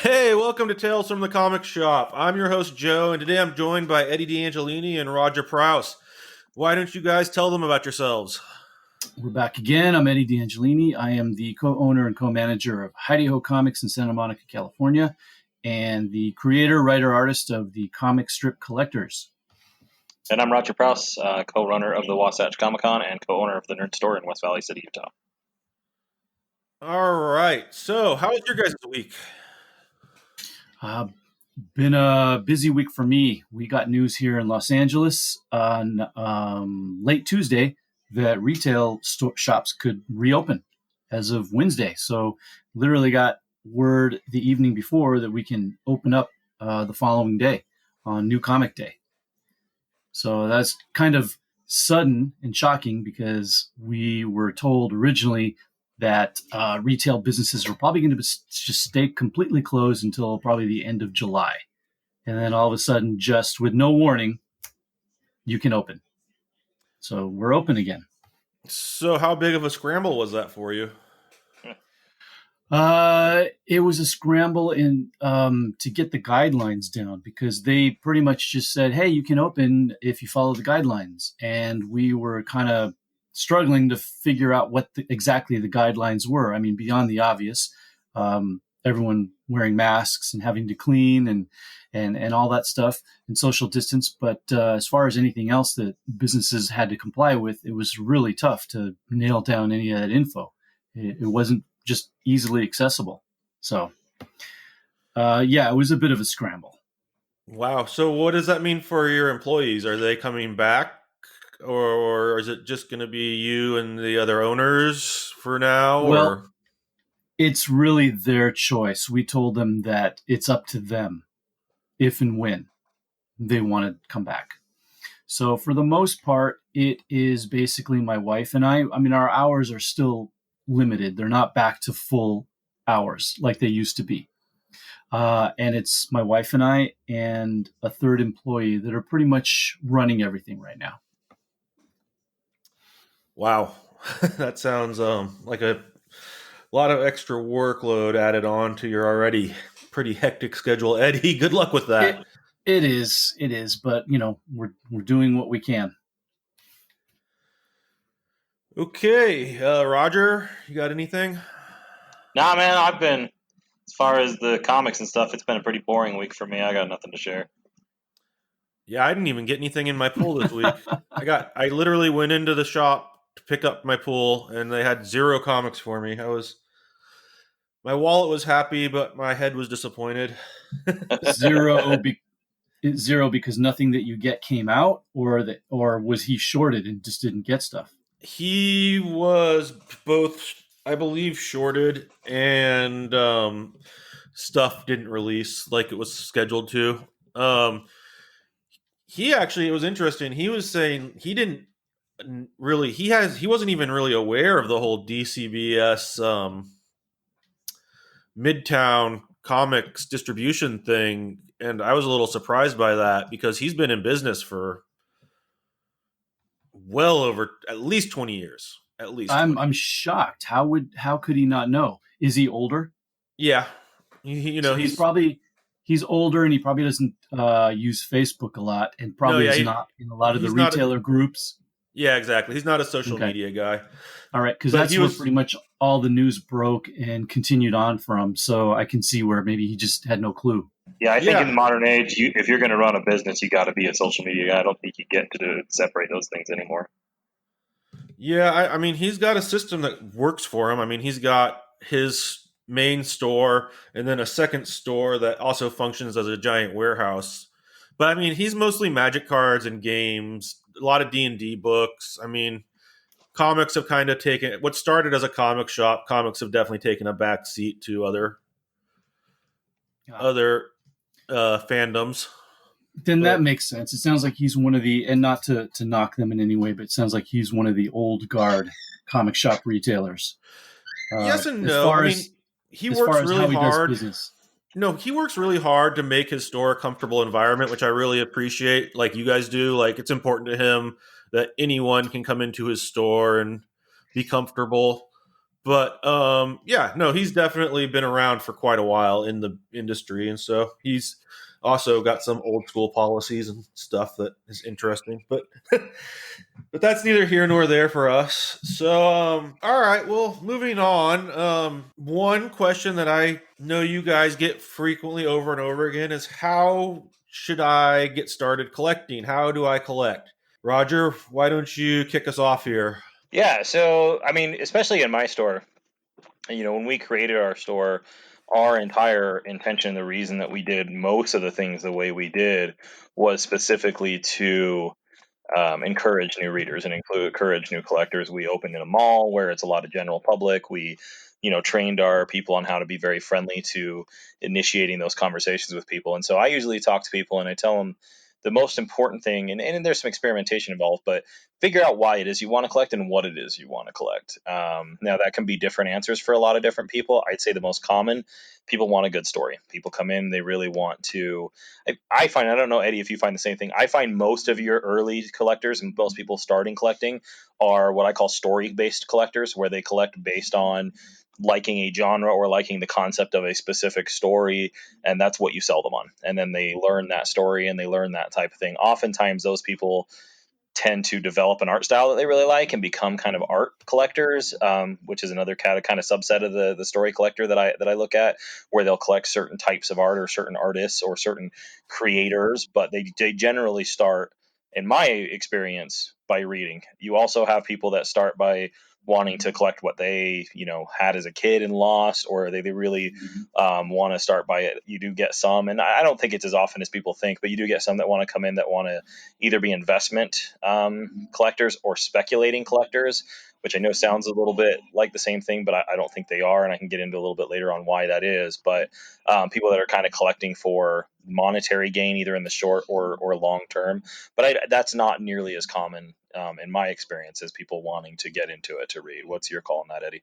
Hey, welcome to Tales from the Comic Shop. I'm your host, Joe, and today I'm joined by Eddie D'Angelini and Roger Prouse. Why don't you guys tell them about yourselves? We're back again. I'm Eddie D'Angelini. I am the co-owner and co-manager of Heidi Ho Comics in Santa Monica, California, and the creator, writer, artist of the Comic Strip Collectors. And I'm Roger Prouse, co-runner of the Wasatch Comic Con and co-owner of the Nerd Store in West Valley City, Utah. All right. So, how was your guys' week? Been a busy week for me. We got news here in Los Angeles on late Tuesday that retail shops could reopen as of Wednesday. So literally got word the evening before that we can open up the following day on New Comic Day. So that's kind of sudden and shocking because we were told originally that retail businesses were probably going to just stay completely closed until probably the end of July. And then all of a sudden, just with no warning, you can open. So we're open again. So, how big of a scramble was that for you? It was a scramble to get the guidelines down because they pretty much just said, hey, you can open if you follow the guidelines. And we were kind of struggling to figure out what exactly the guidelines were. I mean, beyond the obvious, everyone wearing masks and having to clean and all that stuff and social distance. But as far as anything else that businesses had to comply with, it was really tough to nail down any of that info. It wasn't just easily accessible. So, it was a bit of a scramble. Wow. So, what does that mean for your employees? Are they coming back? Or is it just going to be you and the other owners for now? Well, it's really their choice. We told them that it's up to them if and when they want to come back. So for the most part, it is basically my wife and I. I mean, our hours are still limited. They're not back to full hours like they used to be. And it's my wife and I and a third employee that are pretty much running everything right now. Wow. That sounds like a lot of extra workload added on to your already pretty hectic schedule. Eddie, good luck with that. It is, but we're doing what we can. Okay, Roger, you got anything? Nah, man, as far as the comics and stuff, it's been a pretty boring week for me. I got nothing to share. Yeah, I didn't even get anything in my pool this week. I literally went into the shop to pick up my pool, and they had 0 comics for me. My wallet was happy, but my head was disappointed. Zero because nothing that you get came out, or was he shorted and just didn't get stuff? He was both, I believe, shorted and stuff didn't release like it was scheduled to. It was interesting. He was saying he wasn't even really aware of the whole DCBS Midtown Comics distribution thing, and I was a little surprised by that because he's been in business for well over at least 20 years. At least I'm shocked. How could he not know? Is he older? Yeah, he's older and he probably doesn't use Facebook a lot, and probably is not in a lot of the retailer groups. Yeah, exactly. He's not a social media guy. All right, because that's where pretty much all the news broke and continued on from. So I can see where maybe he just had no clue. Yeah, I think in the modern age, if you're going to run a business, you got to be a social media guy. I don't think you get to separate those things anymore. Yeah, I mean, he's got a system that works for him. I mean, he's got his main store and then a second store that also functions as a giant warehouse. But I mean, he's mostly Magic cards and games, a lot of D&D books. I mean, comics have kind of taken what started as a comic shop. Comics have definitely taken a back seat to other fandoms. Then that makes sense. It sounds like he's one of the, and not to knock them in any way, but it sounds like he's one of the old guard comic shop retailers. Yes and no. I mean, he works really hard. No, he works really hard to make his store a comfortable environment, which I really appreciate. Like you guys do. Like it's important to him that anyone can come into his store and be comfortable. But yeah, no, he's definitely been around for quite a while in the industry, and so he's also got some old school policies and stuff that is interesting. But but that's neither here nor there for us. So all right, well, moving on. One question that I know you guys get frequently over and over again is how should I get started collecting? How do I collect? Roger, why don't you kick us off here? Yeah, so I mean, especially in my store, when we created our store, our entire intention, the reason that we did most of the things the way we did, was specifically to encourage new readers and encourage new collectors. We opened in a mall where it's a lot of general public. We, trained our people on how to be very friendly to initiating those conversations with people. And so I usually talk to people and I tell them the most important thing, and there's some experimentation involved, but figure out why it is you want to collect and what it is you want to collect. Now, that can be different answers for a lot of different people. I'd say the most common, people want a good story. People come in, they really want to. I find, I don't know, Eddie, if you find the same thing. I find most of your early collectors and most people starting collecting are what I call story based collectors, where they collect based on liking a genre or liking the concept of a specific story, and that's what you sell them on. And then they learn that story and they learn that type of thing. Oftentimes, those people tend to develop an art style that they really like and become kind of art collectors, which is another kind of subset of the story collector that I look at, where they'll collect certain types of art or certain artists or certain creators, but they generally start, in my experience, by reading. You also have people that start by wanting to collect what they had as a kid and lost, or they really want to start by it. You do get some, and I don't think it's as often as people think, but you do get some that want to come in that want to either be investment collectors or speculating collectors, which I know sounds a little bit like the same thing, but I don't think they are. And I can get into a little bit later on why that is. But people that are kind of collecting for monetary gain, either in the short or long term. But that's not nearly as common in my experience as people wanting to get into it to read. What's your call on that, Eddie?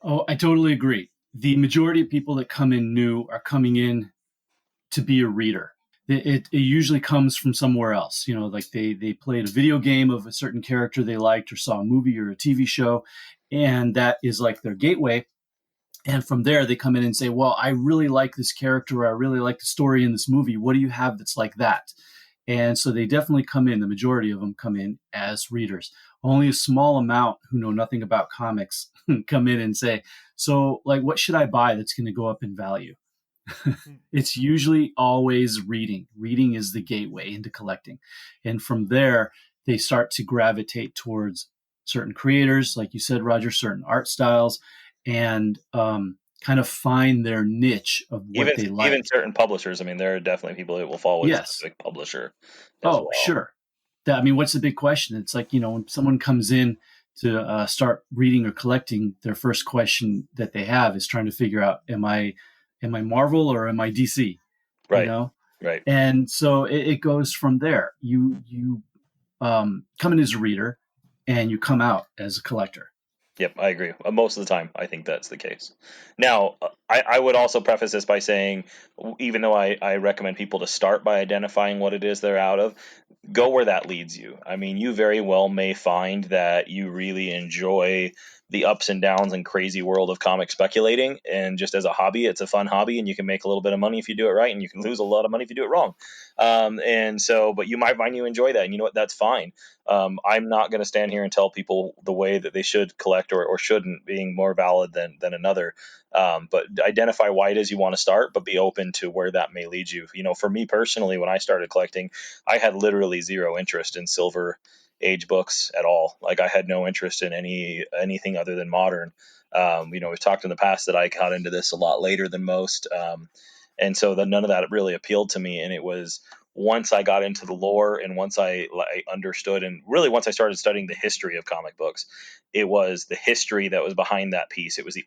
Oh, I totally agree. The majority of people that come in new are coming in to be a reader. It usually comes from somewhere else. Like they played a video game of a certain character they liked or saw a movie or a TV show, and that is like their gateway. And from there, they come in and say, well, I really like this character. Or I really like the story in this movie. What do you have that's like that? And so they definitely come in. The majority of them come in as readers. Only a small amount who know nothing about comics come in and say, so like, what should I buy that's going to go up in value? It's usually always reading. Reading is the gateway into collecting. And from there, they start to gravitate towards certain creators, like you said, Roger, certain art styles, and kind of find their niche of what they like. Even certain publishers. I mean, there are definitely people that will follow a specific publisher as Oh, well. sure. I mean, what's the big question? It's like, when someone comes in to start reading or collecting, their first question that they have is trying to figure out, am I Marvel or am I DC? Right. Right. And so it goes from there. You come in as a reader and you come out as a collector. Yep, I agree. Most of the time, I think that's the case. Now, I would also preface this by saying, even though I recommend people to start by identifying what it is they're out of, go where that leads you. I mean, you very well may find that you really enjoy the ups and downs and crazy world of comic speculating. And just as a hobby, it's a fun hobby, and you can make a little bit of money if you do it right, and you can lose a lot of money if you do it wrong. And so, but you might find you enjoy that, and you know what? That's fine. I'm not going to stand here and tell people the way that they should collect or shouldn't, being more valid than another. But identify why it is you want to start, but be open to where that may lead you. For me personally, when I started collecting, I had literally zero interest in Silver Age books at all. Like, I had no interest in anything other than modern. We've talked in the past that I got into this a lot later than most. And so none of that really appealed to me. And it was once I got into the lore and once I understood, and really once I started studying the history of comic books, it was the history that was behind that piece. It was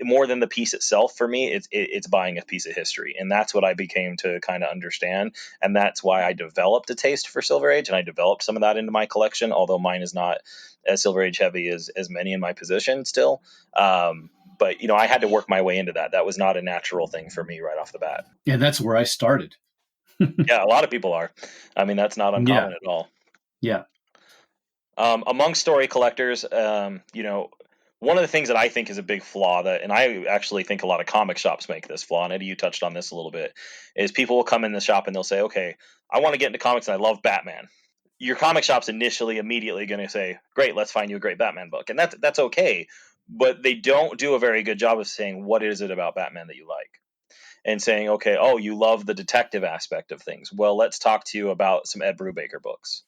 more than the piece itself. For me, it's buying a piece of history, and that's what I became to kind of understand, and that's why I developed a taste for Silver Age, and I developed some of that into my collection. Although mine is not as Silver Age heavy as many in my position still. But I had to work my way into that. That was not a natural thing for me right off the bat. Yeah, that's where I started. Yeah, a lot of people are. I mean, that's not uncommon at all. Yeah. Among story collectors, one of the things that I think is a big flaw that, and I actually think a lot of comic shops make this flaw, and Eddie, you touched on this a little bit, is people will come in the shop and they'll say, okay, I want to get into comics and I love Batman. Your comic shop's initially immediately going to say, great, let's find you a great Batman book. And that's okay. But they don't do a very good job of saying, what is it about Batman that you like? And saying, okay, oh, you love the detective aspect of things. Well, let's talk to you about some Ed Brubaker books.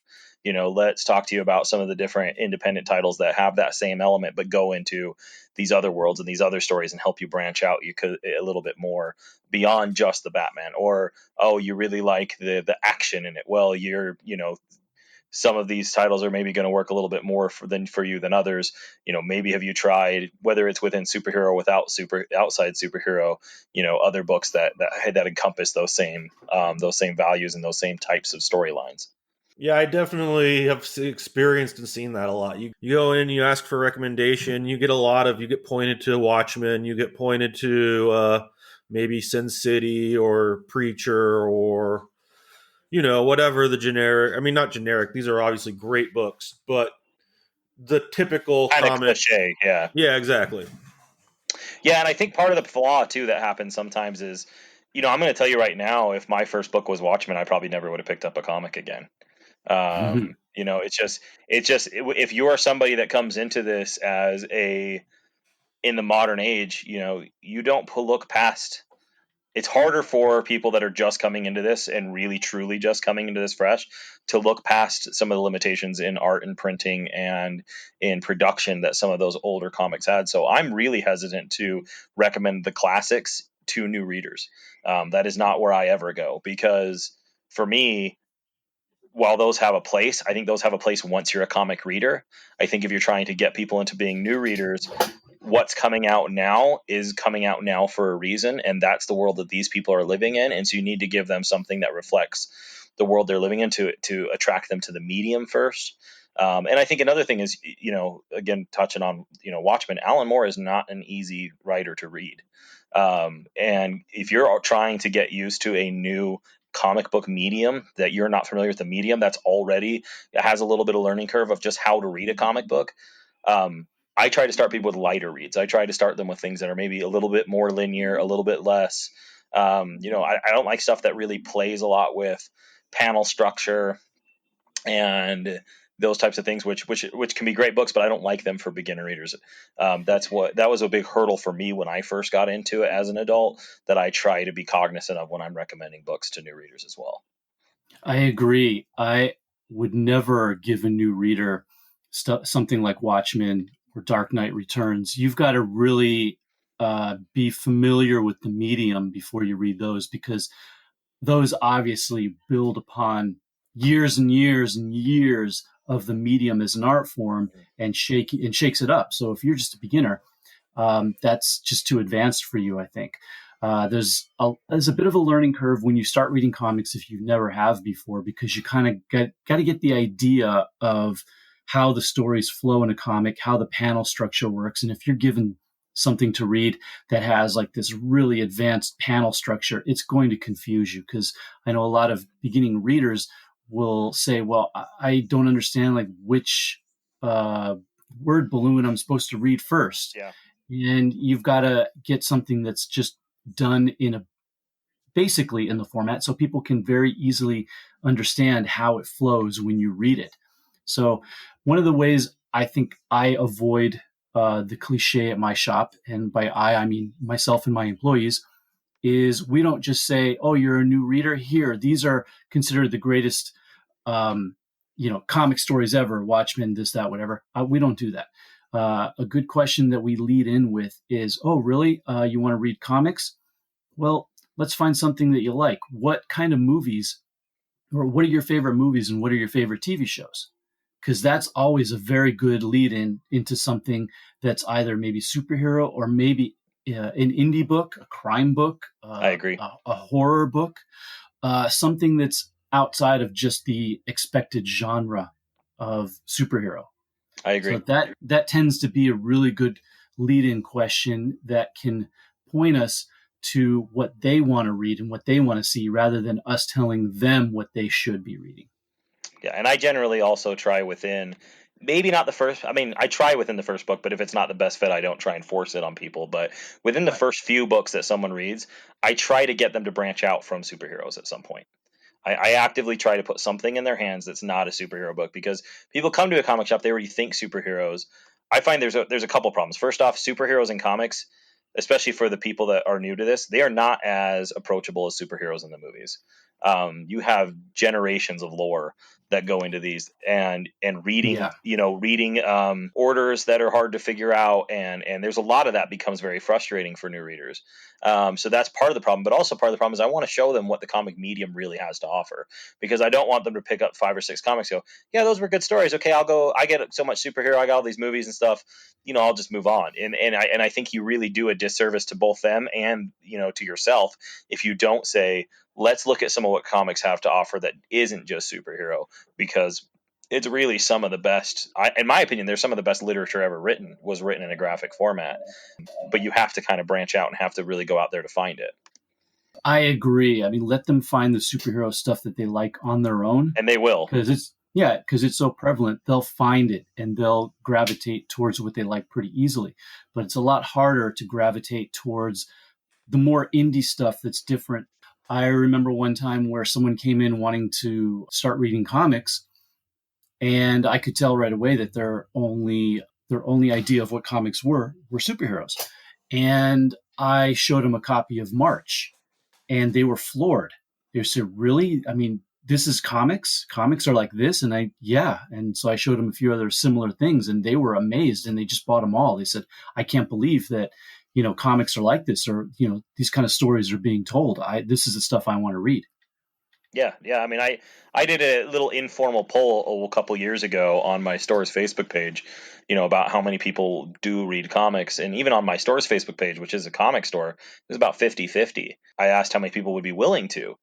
Let's talk to you about some of the different independent titles that have that same element, but go into these other worlds and these other stories and help you branch out you could a little bit more beyond just the Batman. Or, oh, you really like the action in it. Well, some of these titles are maybe going to work a little bit more for you than others. Maybe have you tried, whether it's within superhero, outside superhero, other books that encompass those same values and those same types of storylines. Yeah, I definitely have experienced and seen that a lot. You go in, you ask for a recommendation, you get pointed to Watchmen, you get pointed to maybe Sin City or Preacher or whatever the generic. I mean, not generic. These are obviously great books, but the typical Kind of comic. cliche, yeah. Yeah, exactly. Yeah, and I think part of the flaw too that happens sometimes is, I'm going to tell you right now, if my first book was Watchmen, I probably never would have picked up a comic again. If you are somebody that comes into this in the modern age, you don't look past. It's harder for people that are just coming into this and really truly just coming into this fresh to look past some of the limitations in art and printing and in production that some of those older comics had. So I'm really hesitant to recommend the classics to new readers. That is not where I ever go, because for me, while those have a place, I think those have a place once you're a comic reader. I think if you're trying to get people into being new readers, what's coming out now is coming out now for a reason, and that's the world that these people are living in. And so you need to give them something that reflects the world they're living in to attract them to the medium first. And I think another thing is, again, touching on, Watchmen, Alan Moore is not an easy writer to read. And if you're trying to get used to a new comic book medium that you're not familiar with, the medium that's already, it has a little bit of learning curve of just how to read a comic book. I try to start people with lighter reads. I try to start them with things that are maybe a little bit more linear, a little bit less. I don't like stuff that really plays a lot with panel structure and those types of things, which can be great books, but I don't like them for beginner readers. That was a big hurdle for me when I first got into it as an adult, that I try to be cognizant of when I'm recommending books to new readers as well. I agree. I would never give a new reader something like Watchmen or Dark Knight Returns. You've got to really be familiar with the medium before you read those, because those obviously build upon years and years and years of the medium as an art form and shakes it up. So if you're just a beginner, that's just too advanced for you, I think. There's a bit of a learning curve when you start reading comics if you never have before, because you kind of got to get the idea of how the stories flow in a comic, how the panel structure works. And if you're given something to read that has like this really advanced panel structure, it's going to confuse you, because I know a lot of beginning readers will say, well, I don't understand like which word balloon I'm supposed to read first. Yeah. And you've got to get something that's just done basically in the format so people can very easily understand how it flows when you read it. So one of the ways I think I avoid the cliche at my shop, and by I mean myself and my employees, is we don't just say, oh, you're a new reader, here, these are considered the greatest comic stories ever, Watchmen, this, that, whatever. We don't do that. A good question that we lead in with is, oh, really? You want to read comics? Well, let's find something that you like. What kind of movies, or what are your favorite movies and what are your favorite TV shows? Because that's always a very good lead into something that's either maybe superhero or maybe an indie book, a crime book, I agree. a horror book, something that's outside of just the expected genre of superhero. I agree. So that tends to be a really good lead-in question that can point us to what they want to read and what they want to see, rather than us telling them what they should be reading. Yeah, and I generally also try within maybe not the first. I mean, I try within the first book, but if it's not the best fit, I don't try and force it on people. But within the Right. first few books that someone reads, I try to get them to branch out from superheroes at some point. I actively try to put something in their hands that's not a superhero book, because people come to a comic shop, they already think superheroes. I find there's a couple problems. First off, superheroes in comics, especially for the people that are new to this, they are not as approachable as superheroes in the movies. You have generations of lore that go into these, and reading, Yeah. reading orders that are hard to figure out, and there's a lot of that becomes very frustrating for new readers. So that's part of the problem, but also part of the problem is I want to show them what the comic medium really has to offer, because I don't want them to pick up 5 or 6 comics, go, yeah, those were good stories, okay, I'll go, I get so much superhero, I got all these movies and stuff, I'll just move on. And I think you really do a disservice to both them and, to yourself, if you don't say, let's look at some of what comics have to offer that isn't just superhero, because it's really some of the best, in my opinion, there's some of the best literature ever written was written in a graphic format, but you have to kind of branch out and have to really go out there to find it. I agree. I mean, let them find the superhero stuff that they like on their own, And they will. because it's so prevalent. They'll find it and they'll gravitate towards what they like pretty easily. But it's a lot harder to gravitate towards the more indie stuff that's different. I remember one time where someone came in wanting to start reading comics, and I could tell right away that their only idea of what comics were superheroes. And I showed them a copy of March, and they were floored. They said, "Really? I mean, this is comics? Comics are like this?" And yeah. And so I showed them a few other similar things, and they were amazed, and they just bought them all. They said, "I can't believe that, comics are like this, or, these kind of stories are being told. This is the stuff I want to read." Yeah. I mean, I did a little informal poll a couple years ago on my store's Facebook page, about how many people do read comics. And even on my store's Facebook page, which is a comic store, it was about 50-50. I asked how many people would be willing to.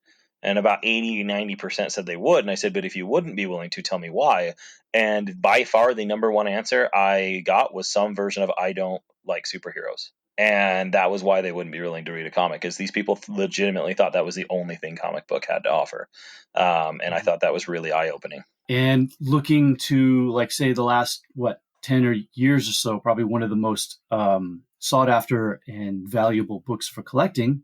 And about 80-90% said they would. And I said, but if you wouldn't be willing to, tell me why. And by far, the number one answer I got was some version of, I don't like superheroes. And that was why they wouldn't be willing to read a comic, because these people legitimately thought that was the only thing comic book had to offer. And I thought that was really eye-opening. And looking to, like, say, the last 10 or years or so, probably one of the most sought after and valuable books for collecting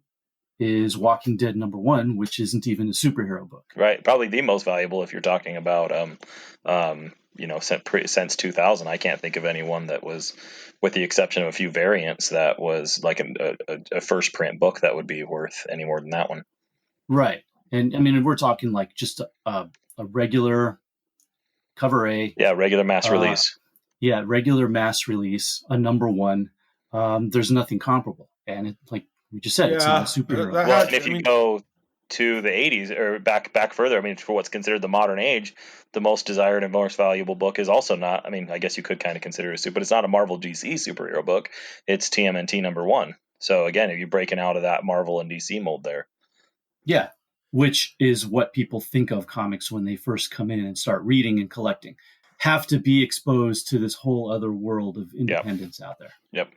is Walking Dead #1, which isn't even a superhero book. Right, probably the most valuable if you're talking about since 2000. I can't think of anyone that was, with the exception of a few variants, that was like a first print book that would be worth any more than that one. Right. And I mean, we're talking like just a regular cover A. Yeah, regular mass release. Yeah, regular mass release, a #1. There's nothing comparable. And it, like we just said, it's not a superhero. Well, and if you go to the 80s or back further, I mean, for what's considered the modern age, the most desired and most valuable book is also not, I mean, I guess you could kind of consider it a super, but it's not a Marvel DC superhero book. It's TMNT #1. So again, are you breaking out of that Marvel and DC mold there? Yeah, which is what people think of comics when they first come in and start reading and collecting. Have to be exposed to this whole other world of independence out there. Yep.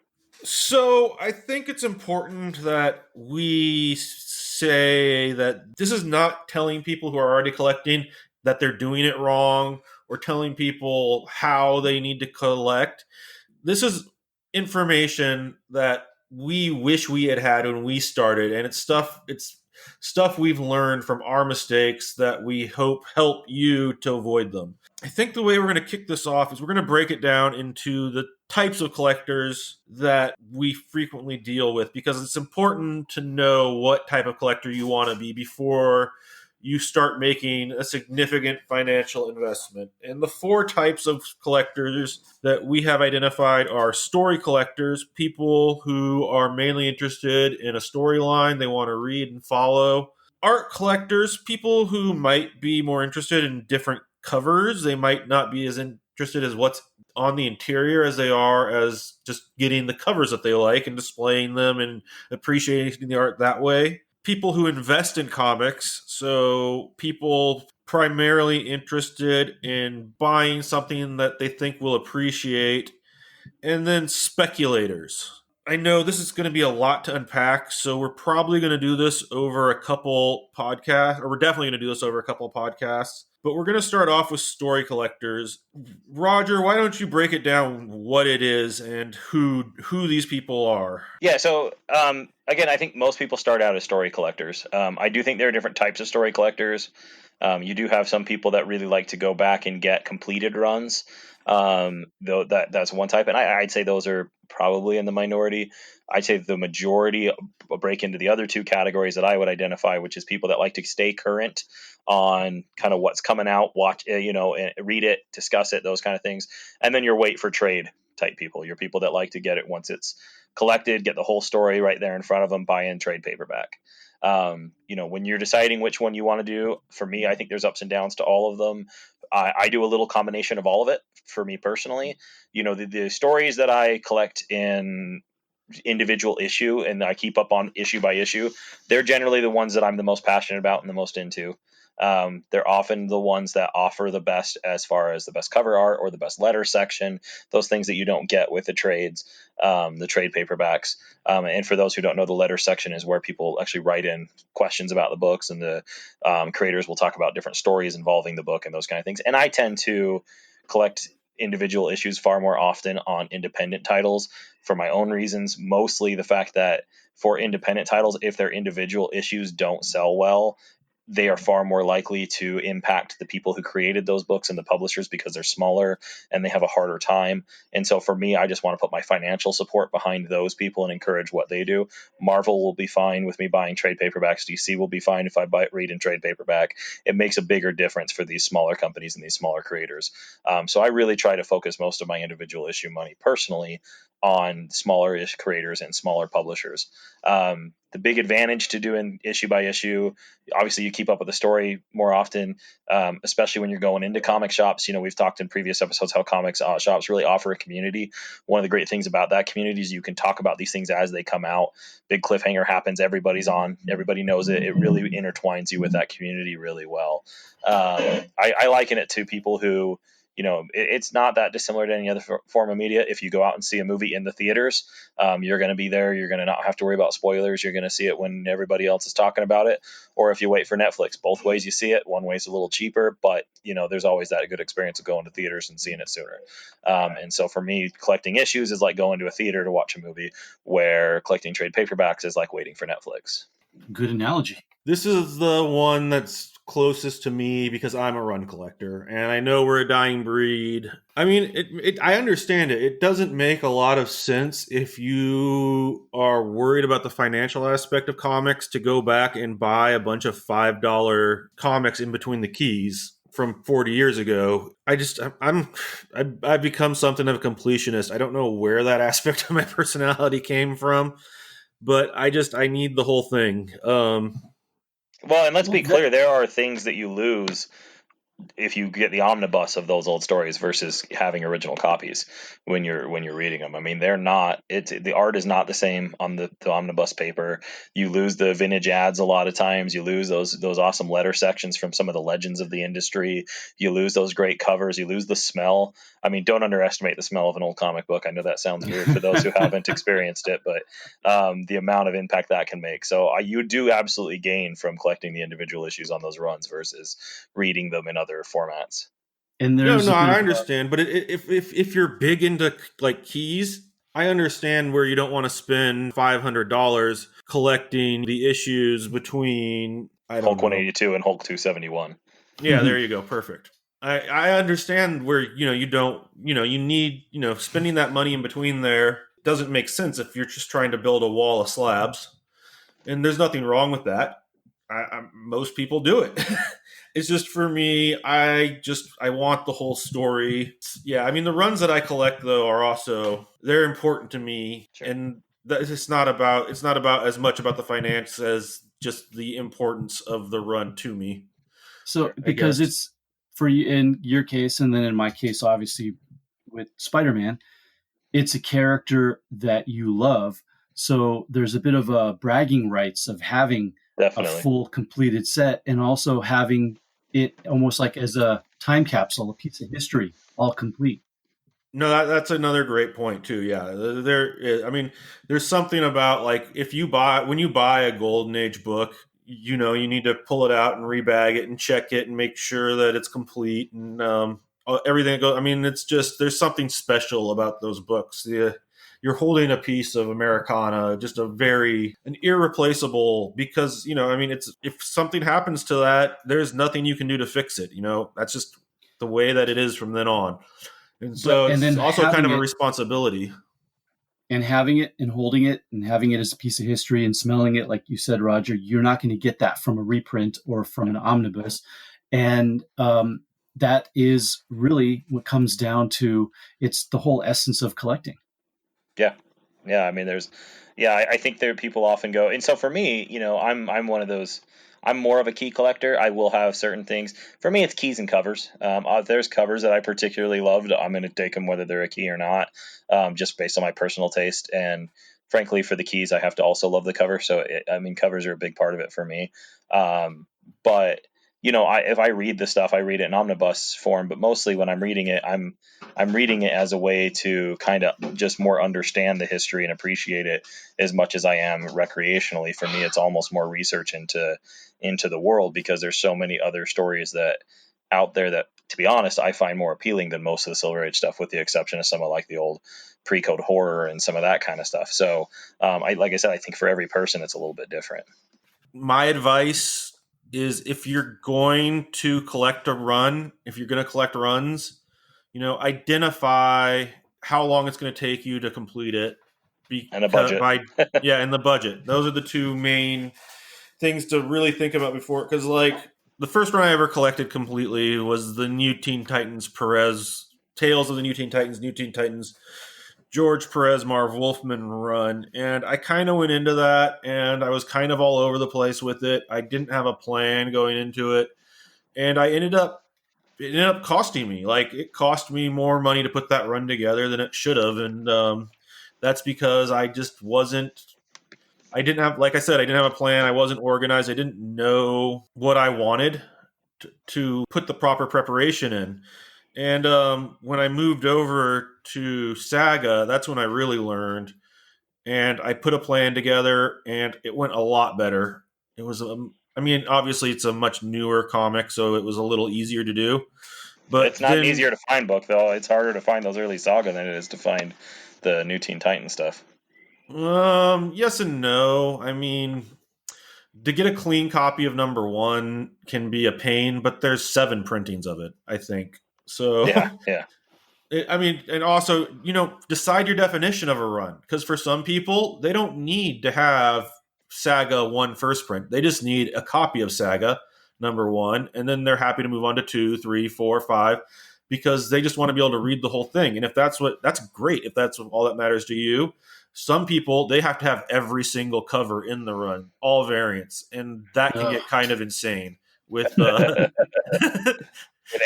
So I think it's important that we say that this is not telling people who are already collecting that they're doing it wrong, or telling people how they need to collect. This is information that we wish we had had when we started, and it's stuff we've learned from our mistakes that we hope help you to avoid them. I think the way we're going to kick this off is we're going to break it down into the types of collectors that we frequently deal with, because it's important to know what type of collector you want to be before you start making a significant financial investment. And the 4 types of collectors that we have identified are story collectors, people who are mainly interested in a storyline they want to read and follow. Art collectors, people who might be more interested in different covers. They might not be as interested as what's on the interior as they are as just getting the covers that they like and displaying them and appreciating the art that way. People who invest in comics, so people primarily interested in buying something that they think will appreciate. And then speculators. I know this is going to be a lot to unpack, so we're probably going to do this over a couple podcasts, or we're definitely going to do this over a couple podcasts. but we're going to start off with story collectors. Roger, why don't you break it down what it is and who these people are? Yeah, so again, I think most people start out as story collectors. I do think there are different types of story collectors. You do have some people that really like to go back and get completed runs. Though that's one type, and I'd say those are probably in the minority. I'd say the majority break into the other two categories that I would identify, which is people that like to stay current on kind of what's coming out, watch, read it, discuss it, those kind of things, and then your wait for trade type people. You're people that like to get it once it's collected, get the whole story right there in front of them, buy in trade paperback. When you're deciding which one you want to do, for me, I think there's ups and downs to all of them. I do a little combination of all of it for me personally. The stories that I collect in individual issue and I keep up on issue by issue, they're generally the ones that I'm the most passionate about and the most into. They're often the ones that offer the best as far as the best cover art or the best letter section, those things that you don't get with the trades, the trade paperbacks. And for those who don't know, the letter section is where people actually write in questions about the books, and the creators will talk about different stories involving the book and those kind of things. And I tend to collect individual issues far more often on independent titles for my own reasons, mostly the fact that for independent titles, if their individual issues don't sell well, they are far more likely to impact the people who created those books and the publishers because they're smaller and they have a harder time. And so for me, I just want to put my financial support behind those people and encourage what they do. Marvel will be fine with me buying trade paperbacks. DC will be fine if I read in trade paperback. It makes a bigger difference for these smaller companies and these smaller creators. So I really try to focus most of my individual issue money personally on smaller-ish creators and smaller publishers. The big advantage to doing issue by issue, obviously you keep up with the story more often, especially when you're going into comic shops. We've talked in previous episodes how comics shops really offer a community. One of the great things about that community is you can talk about these things as they come out. Big cliffhanger happens, everybody's on, everybody knows it. It really intertwines you with that community really well. I liken it to people who, it's not that dissimilar to any other form of media. If you go out and see a movie in the theaters, you're going to be there. You're going to not have to worry about spoilers. You're going to see it when everybody else is talking about it. Or if you wait for Netflix, both ways you see it. One way is a little cheaper, but there's always that good experience of going to theaters and seeing it sooner. And so for me, collecting issues is like going to a theater to watch a movie, where collecting trade paperbacks is like waiting for Netflix. Good analogy. This is the one that's closest to me because I'm a run collector and I know we're a dying breed. I mean, I understand it. It doesn't make a lot of sense if you are worried about the financial aspect of comics to go back and buy a bunch of $5 comics in between the keys from 40 years ago. I've become something of a completionist. I don't know where that aspect of my personality came from, but I need the whole thing. Well, and let's be clear, there are things that you lose if you get the omnibus of those old stories versus having original copies when you're reading them. I mean, the art is not the same on the omnibus paper. You lose the vintage ads a lot of times. You lose those awesome letter sections from some of the legends of the industry. You lose those great covers. You lose the smell. I mean, don't underestimate the smell of an old comic book. I know that sounds weird for those who haven't experienced it, but the amount of impact that can make. So you do absolutely gain from collecting the individual issues on those runs versus reading them in other formats. And there's I understand, but if you're big into like keys, I understand where you don't want to spend $500 collecting the issues between Hulk 182 and Hulk 271. Yeah, there you go, perfect. I understand where you don't you need spending that money in between there doesn't make sense if you're just trying to build a wall of slabs, and there's nothing wrong with that. Most people do it. It's just for me, I want the whole story. Yeah, I mean the runs that I collect though are also they're important to me, Sure. and it's not about as much about the finance as just the importance of the run to me. So because it's for you in your case, and then in my case, obviously with Spider-Man, it's a character that you love. So there's a bit of a bragging rights of having Definitely a full completed set, and also having it almost like as a time capsule, a piece of history, all complete. No, that's another great point too. Yeah, there's something about like when you buy a Golden Age book, you need to pull it out and rebag it and check it and make sure that it's complete and everything that goes. I mean, it's just there's something special about those books. You're holding a piece of Americana, just an irreplaceable, because I mean, it's if something happens to that, there's nothing you can do to fix it. That's just the way that it is from then on, and so And it's then also kind having of a it responsibility. and having it and holding it and having it as a piece of history and smelling it, like you said, Roger, you're not going to get that from a reprint or from an omnibus. And that is really what comes down to. It's the whole essence of collecting. Yeah. Yeah. I mean, I think there people often go, and so for me, I'm one of those. I'm more of a key collector. I will have certain things. For me, it's keys and covers. There's covers that I particularly loved. I'm going to take them whether they're a key or not, just based on my personal taste. And frankly, for the keys, I have to also love the cover. So, I mean, covers are a big part of it for me. But if I read the stuff, I read it in omnibus form. But mostly when I'm reading it, I'm reading it as a way to kind of just more understand the history and appreciate it as much as I am recreationally. For me, it's almost more research into the world, because there's so many other stories that out there that, to be honest, I find more appealing than most of the Silver Age stuff, with the exception of some of like the old pre-code horror and some of that kind of stuff. So, like I said, I think for every person, it's a little bit different. My advice is, if you're going to collect a run, if you're going to collect runs, identify how long it's going to take you to complete it. And a budget. And the budget. Those are the two main things to really think about before. Because like the first run I ever collected completely was the New Teen Titans Perez Tales of the New Teen Titans George Perez Marv Wolfman run, and I kind of went into that, and I was kind of all over the place with it. I didn't have a plan going into it, and it ended up costing me. Like, it cost me more money to put that run together than it should have, and that's because I just wasn't. I didn't have, like I said, I didn't have a plan. I wasn't organized. I didn't know what I wanted to put the proper preparation in. And when I moved over to Saga, that's when I really learned. And I put a plan together, and it went a lot better. It was, I mean, obviously it's a much newer comic, so it was a little easier to do. But it's not an easier to find book, though. It's harder to find those early Saga than it is to find the New Teen Titan stuff. Yes and no. I mean, to get a clean copy of #1 can be a pain, but there's 7 printings of it, I think. So yeah. I mean, and also, decide your definition of a run, because for some people, they don't need to have Saga 1 first print. They just need a copy of Saga #1, and then they're happy to move on to 2, 3, 4, 5, because they just want to be able to read the whole thing. And if that's great. If that's all that matters to you. Some people, they have to have every single cover in the run, all variants, and that can get kind of insane with with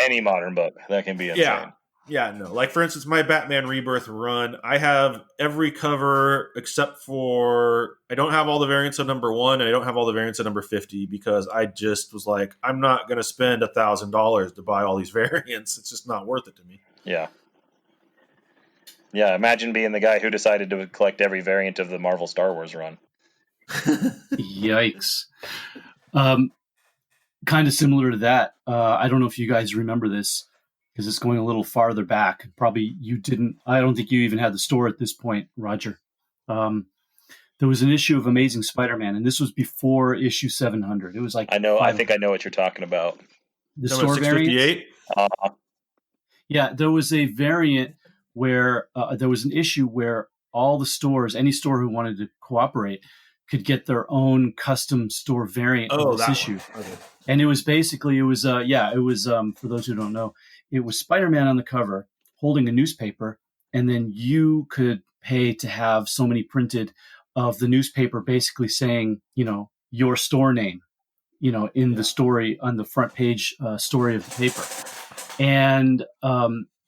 any modern book. That can be insane. Yeah, no. Like, for instance, my Batman Rebirth run, I have every cover except for, I don't have all the variants of #1, and I don't have all the variants of number 50, because I just was like, I'm not going to spend $1,000 to buy all these variants. It's just not worth it to me. Yeah. Yeah, imagine being the guy who decided to collect every variant of the Marvel Star Wars run. Yikes. Kind of similar to that. I don't know if you guys remember this, because it's going a little farther back. Probably you didn't. I don't think you even had the store at this point, Roger. There was an issue of Amazing Spider-Man, and this was before issue 700. It was like, I know. I think I know what you're talking about. The store variant. Yeah, there was a variant where there was an issue where all the stores, any store who wanted to cooperate, could get their own custom store variant of this issue. Okay. And it was basically, for those who don't know, it was Spider-Man on the cover holding a newspaper, and then you could pay to have so many printed of the newspaper basically saying, your store name, in the story on the front page story of the paper. And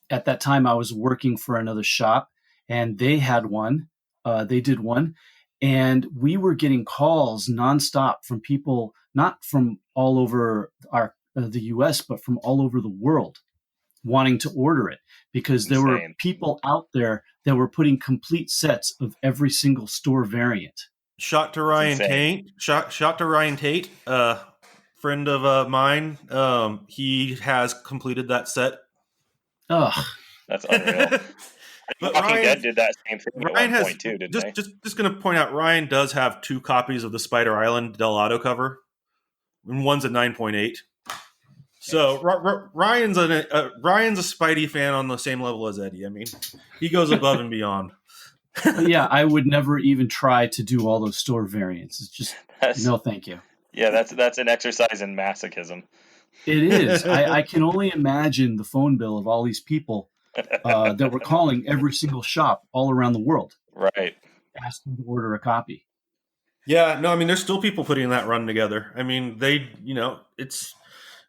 at that time, I was working for another shop, and they had one. They did one, and we were getting calls nonstop from people, not from all over the U.S., but from all over the world, wanting to order it, because there were people out there that were putting complete sets of every single store variant. Shot to It's Ryan insane. Tate. Shot to Ryan Tate. Friend of mine. He has completed that set. Ugh. That's unreal. But Walking Dead did that same thing at Ryan one has point too, didn't just they? just just going to point out Ryan does have 2 copies of the Spider Island Delgado cover, and one's a 9.8. So Ryan's Ryan's a Spidey fan on the same level as Eddie. I mean, he goes above and beyond. But yeah, I would never even try to do all those store variants. It's just That's no, thank you. yeah, that's an exercise in masochism. It is. I can only imagine the phone bill of all these people that were calling every single shop all around the world Right. asking to order a copy. Yeah, no, I mean, there's still people putting that run together. I mean, it's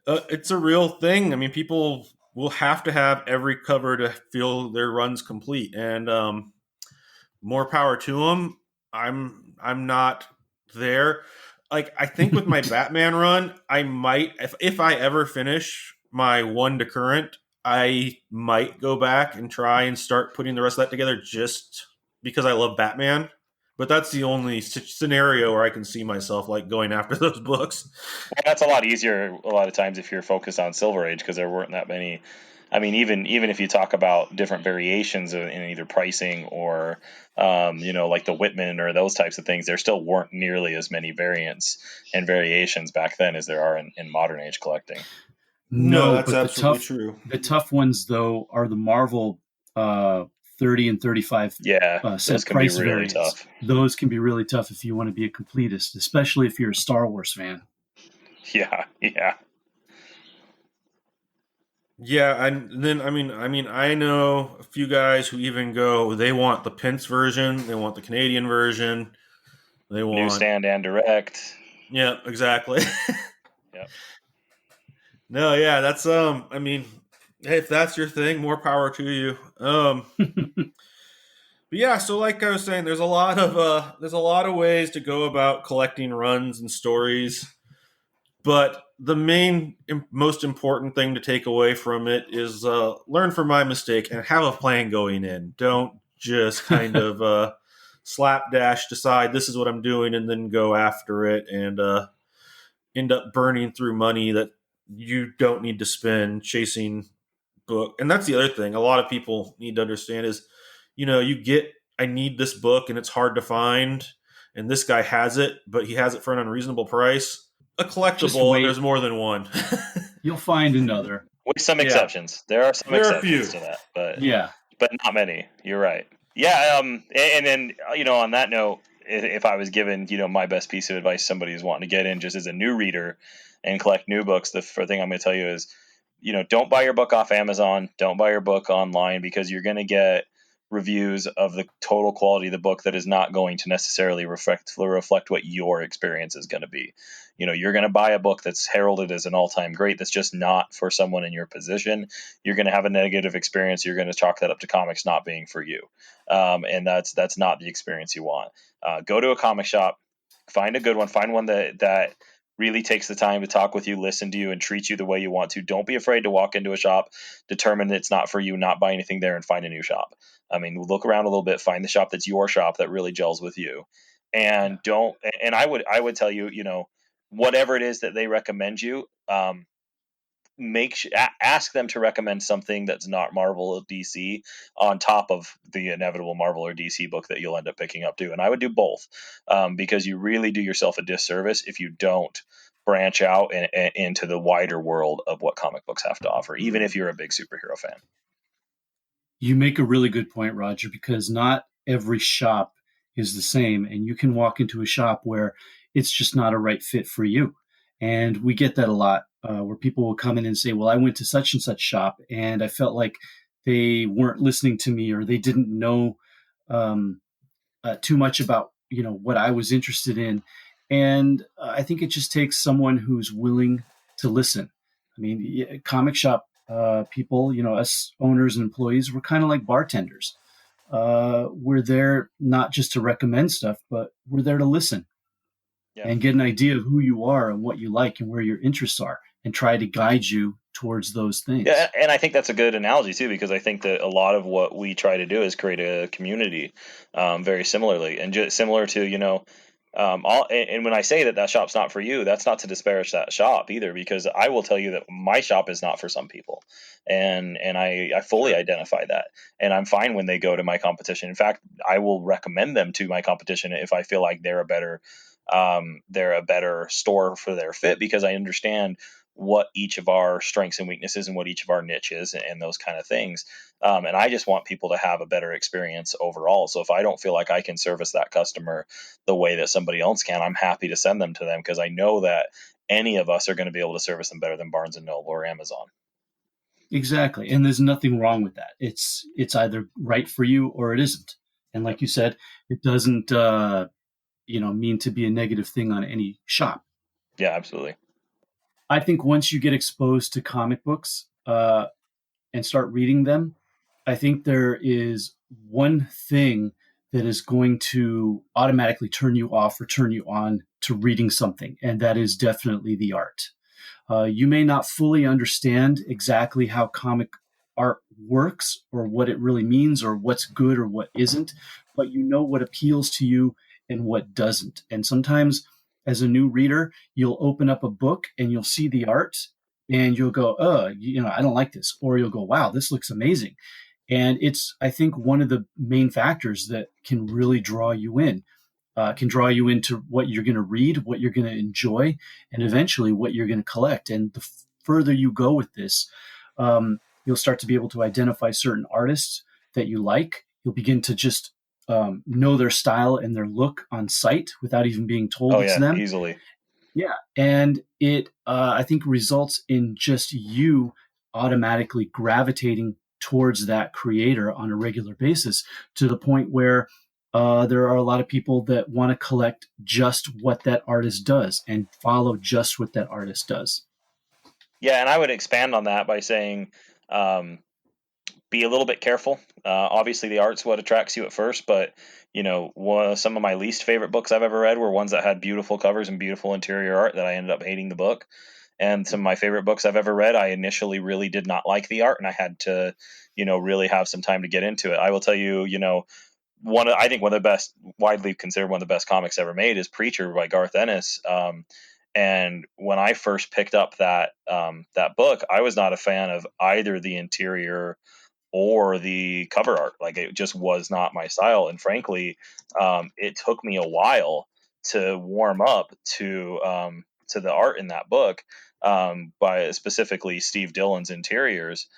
a real thing. I mean, people will have to have every cover to feel their runs complete, and more power to them. I'm not there. Like, I think with my Batman run, I might, if I ever finish my 1 to current, I might go back and try and start putting the rest of that together just because I love Batman. But that's the only scenario where I can see myself like going after those books. Well, that's a lot easier a lot of times if you're focused on Silver Age because there weren't that many. I mean, even if you talk about different variations in either pricing or, like the Whitman or those types of things, there still weren't nearly as many variants and variations back then as there are in modern age collecting. No, No, that's but absolutely true. the tough ones though are the Marvel 30 and 35 Yeah, those cent can be price really variants. tough. Those can be really tough if you want to be a completist, especially if you're a Star Wars fan. Yeah, yeah. Yeah, and then I know a few guys who even go. They want the Pence version. They want the Canadian version. They want. Newsstand and direct. Yeah, exactly. Yep. No, yeah, that's I mean, hey, if that's your thing, more power to you. But yeah, so like I was saying, there's a lot of ways to go about collecting runs and stories. But the main, most important thing to take away from it is learn from my mistake and have a plan going in. Don't just kind of slapdash decide this is what I'm doing and then go after it and end up burning through money that you don't need to spend chasing book. And that's the other thing a lot of people need to understand is, you get, I need this book and it's hard to find, and this guy has it, but he has it for an unreasonable price. A Just collectible, and wait. there's more than one. You'll find another. With some Yeah, exceptions, there are some there are a few. exceptions to that, but Yeah. not many. You're right. Yeah. And then on that note, if I was given my best piece of advice, somebody who's wanting to get in just as a new reader and collect new books, the first thing I'm going to tell you is, don't buy your book off Amazon. Don't buy your book online because you're going to get reviews of the total quality of the book that is not going to necessarily reflect what your experience is going to be. You're going to buy a book that's heralded as an all-time great that's just not for someone in your position. You're going to have a negative experience. You're going to chalk that up to comics not being for you, and that's not the experience you want. Go to a comic shop, find a good one, find one that really takes the time to talk with you, listen to you, and treat you the way you want to. Don't be afraid to walk into a shop, determine that it's not for you, not buy anything there, and find a new shop. I mean, look around a little bit, find the shop that's your shop that really gels with you, Yeah. and don't. And I would tell you, whatever it is that they recommend you, ask them to recommend something that's not Marvel or DC on top of the inevitable Marvel or DC book that you'll end up picking up too. And I would do both, because you really do yourself a disservice if you don't branch out into the wider world of what comic books have to offer, even if you're a big superhero fan. You make a really good point, Roger, because not every shop is the same. And you can walk into a shop where it's just not a right fit for you. And we get that a lot, where people will come in and say, well, I went to such and such shop and I felt like they weren't listening to me or they didn't know um, too much about what I was interested in. And I think it just takes someone who's willing to listen. I mean, comic shop people, us owners and employees, we're kind of like bartenders. We're there not just to recommend stuff, but we're there to listen Yeah. and get an idea of who you are and what you like and where your interests are and try to guide you towards those things. Yeah, and I think that's a good analogy too, because I think that a lot of what we try to do is create a community, very similarly, and just similar to And when I say that shop's not for you, that's not to disparage that shop either, because I will tell you that my shop is not for some people, and I fully identify that, and I'm fine when they go to my competition. In fact, I will recommend them to my competition if I feel like they're a better store for their fit, because I understand what each of our strengths and weaknesses and what each of our niche is, and those kind of things. And I just want people to have a better experience overall. So if I don't feel like I can service that customer the way that somebody else can, I'm happy to send them to them, because I know that any of us are going to be able to service them better than Barnes and Noble or Amazon. Exactly. And there's nothing wrong with that. It's either right for you or it isn't. And like you said, it doesn't mean to be a negative thing on any shop. Yeah, absolutely. I think once you get exposed to comic books and start reading them, I think there is one thing that is going to automatically turn you off or turn you on to reading something, and that is definitely the art. You may not fully understand exactly how comic art works or what it really means or what's good or what isn't, but you know what appeals to you and what doesn't. And sometimes, as a new reader, you'll open up a book and you'll see the art and you'll go, I don't like this. Or you'll go, wow, this looks amazing. And it's, I think, one of the main factors that can really draw you in. Can draw you into what you're going to read, what you're going to enjoy, and eventually what you're going to collect. And the further you go with this, you'll start to be able to identify certain artists that you like. You'll begin to just know their style and their look on sight without even being told Oh it's yeah, them. easily. Yeah. And it, I think, results in just you automatically gravitating towards that creator on a regular basis, to the point where there are a lot of people that want to collect just what that artist does and follow just what that artist does. Yeah, and I would expand on that by saying, um, be a little bit careful. Obviously, the art's what attracts you at first, but some of my least favorite books I've ever read were ones that had beautiful covers and beautiful interior art that I ended up hating the book. And some of my favorite books I've ever read, I initially really did not like the art, and I had to, really have some time to get into it. I will tell you, I think one of the best, widely considered one of the best comics ever made, is Preacher by Garth Ennis. And when I first picked up that book, I was not a fan of either the interior or the cover art. Like, it just was not my style. And frankly, it took me a while to warm up to the art in that book, by specifically Steve Dillon's interiors.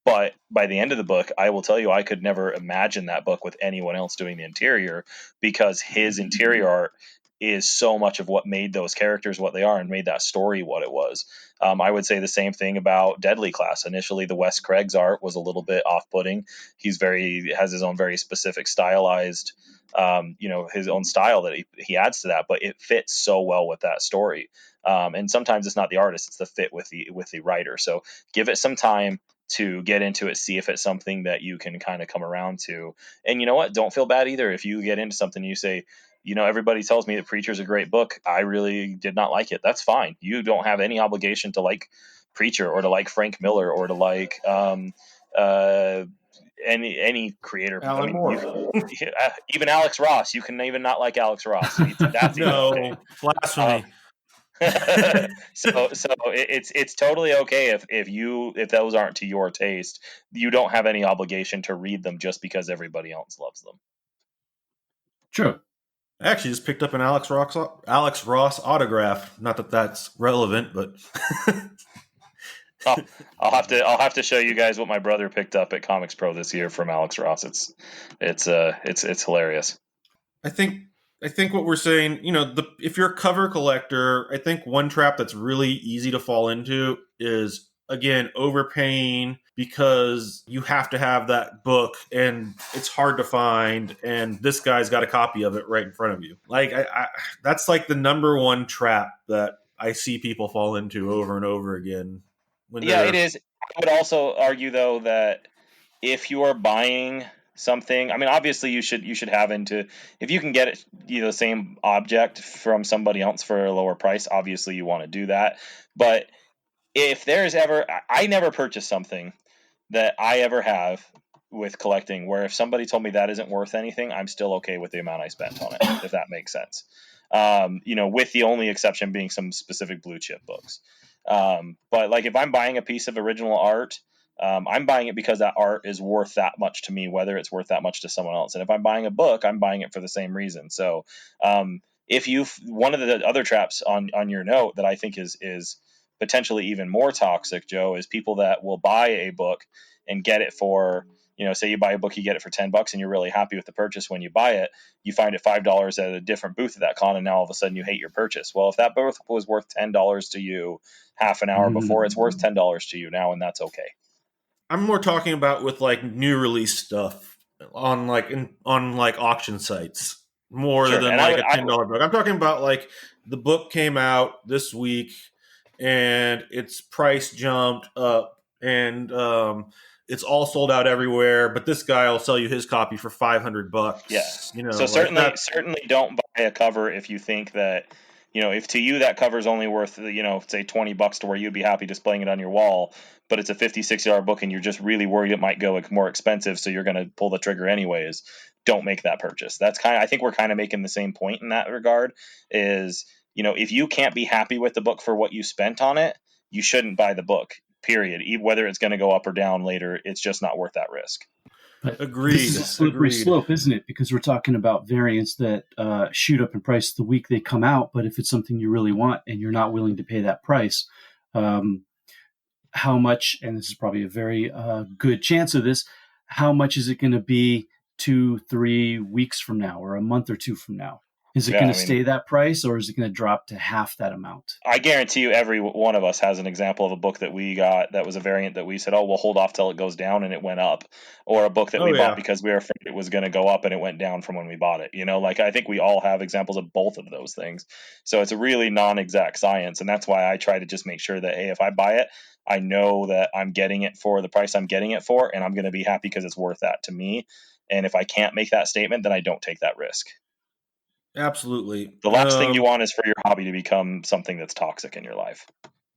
But by the end of the book, I will tell you, I could never imagine that book with anyone else doing the interior, because his interior art is so much of what made those characters what they are and made that story what it was. I would say the same thing about Deadly Class. Initially, the Wes Craig's art was a little bit off-putting. Has his own very specific stylized, his own style that he adds to that, but it fits so well with that story. And sometimes it's not the artist; it's the fit with the writer. So give it some time to get into it, see if it's something that you can kind of come around to. And you know what? Don't feel bad either if you get into something, you say, everybody tells me that Preacher's a great book, I really did not like it. That's fine. You don't have any obligation to like Preacher or to like Frank Miller or to like uh, any creator. I Alan mean, Moore. even Alex Ross. You can even not like Alex Ross. That's even okay. No, blasphemy. So it's totally okay if those aren't to your taste. You don't have any obligation to read them just because everybody else loves them. True. I actually just picked up an Alex Ross autograph. Not that that's relevant, but I'll have to show you guys what my brother picked up at Comics Pro this year from Alex Ross. It's hilarious. I think what we're saying, if you're a cover collector, I think one trap that's really easy to fall into is, again, overpaying because you have to have that book and it's hard to find, and this guy's got a copy of it right in front of you. Like, that's like the number one trap that I see people fall into over and over again. Yeah, it is. I would also argue, though, that if you are buying something, I mean, obviously you should have into, if you can get it, the same object from somebody else for a lower price, obviously you want to do that. But if there's ever, I never purchased something that I ever have with collecting, where if somebody told me that isn't worth anything, I'm still okay with the amount I spent on it, if that makes sense. With the only exception being some specific blue chip books. But like if I'm buying a piece of original art, I'm buying it because that art is worth that much to me, whether it's worth that much to someone else. And if I'm buying a book, I'm buying it for the same reason. So if you one of the other traps on your note that I think is potentially even more toxic, Joe, is people that will buy a book and get it for, say you buy a book, you get it for $10 and you're really happy with the purchase. When you buy it, you find it $5 at a different booth at that con, and now all of a sudden you hate your purchase. Well, if that book was worth $10 to you half an hour before, it's worth $10 to you now, and that's okay. I'm more talking about with like new release stuff on like auction sites more Sure. than And like a $10 book. I'm talking about like the book came out this week and its price jumped up and it's all sold out everywhere, but this guy will sell you his copy for $500. Yeah. You know, So like certainly, that. certainly don't buy a cover if you think that, if to you that cover is only worth, say $20 to where you'd be happy displaying it on your wall, but it's a $50-$60 book and you're just really worried it might go more expensive, so you're going to pull the trigger anyways. Don't make that purchase. I think we're kind of making the same point in that regard. Is, if you can't be happy with the book for what you spent on it, you shouldn't buy the book. Period. Whether it's going to go up or down later, it's just not worth that risk. But Agreed. This is a slippery slope, isn't it? Because we're talking about variants that shoot up in price the week they come out. But if it's something you really want and you're not willing to pay that price, how much, and this is probably a very good chance of this, how much is it going to be 2-3 weeks from now or a month or two from now? Is it going to stay that price, or is it going to drop to half that amount? I guarantee you every one of us has an example of a book that we got that was a variant that we said, oh, we'll hold off till it goes down, and it went up. Or a book that we bought because we were afraid it was going to go up and it went down from when we bought it. I think we all have examples of both of those things. So it's a really non-exact science. And that's why I try to just make sure that, hey, if I buy it, I know that I'm getting it for the price I'm getting it for, and I'm going to be happy because it's worth that to me. And if I can't make that statement, then I don't take that risk. Absolutely. The last thing you want is for your hobby to become something that's toxic in your life.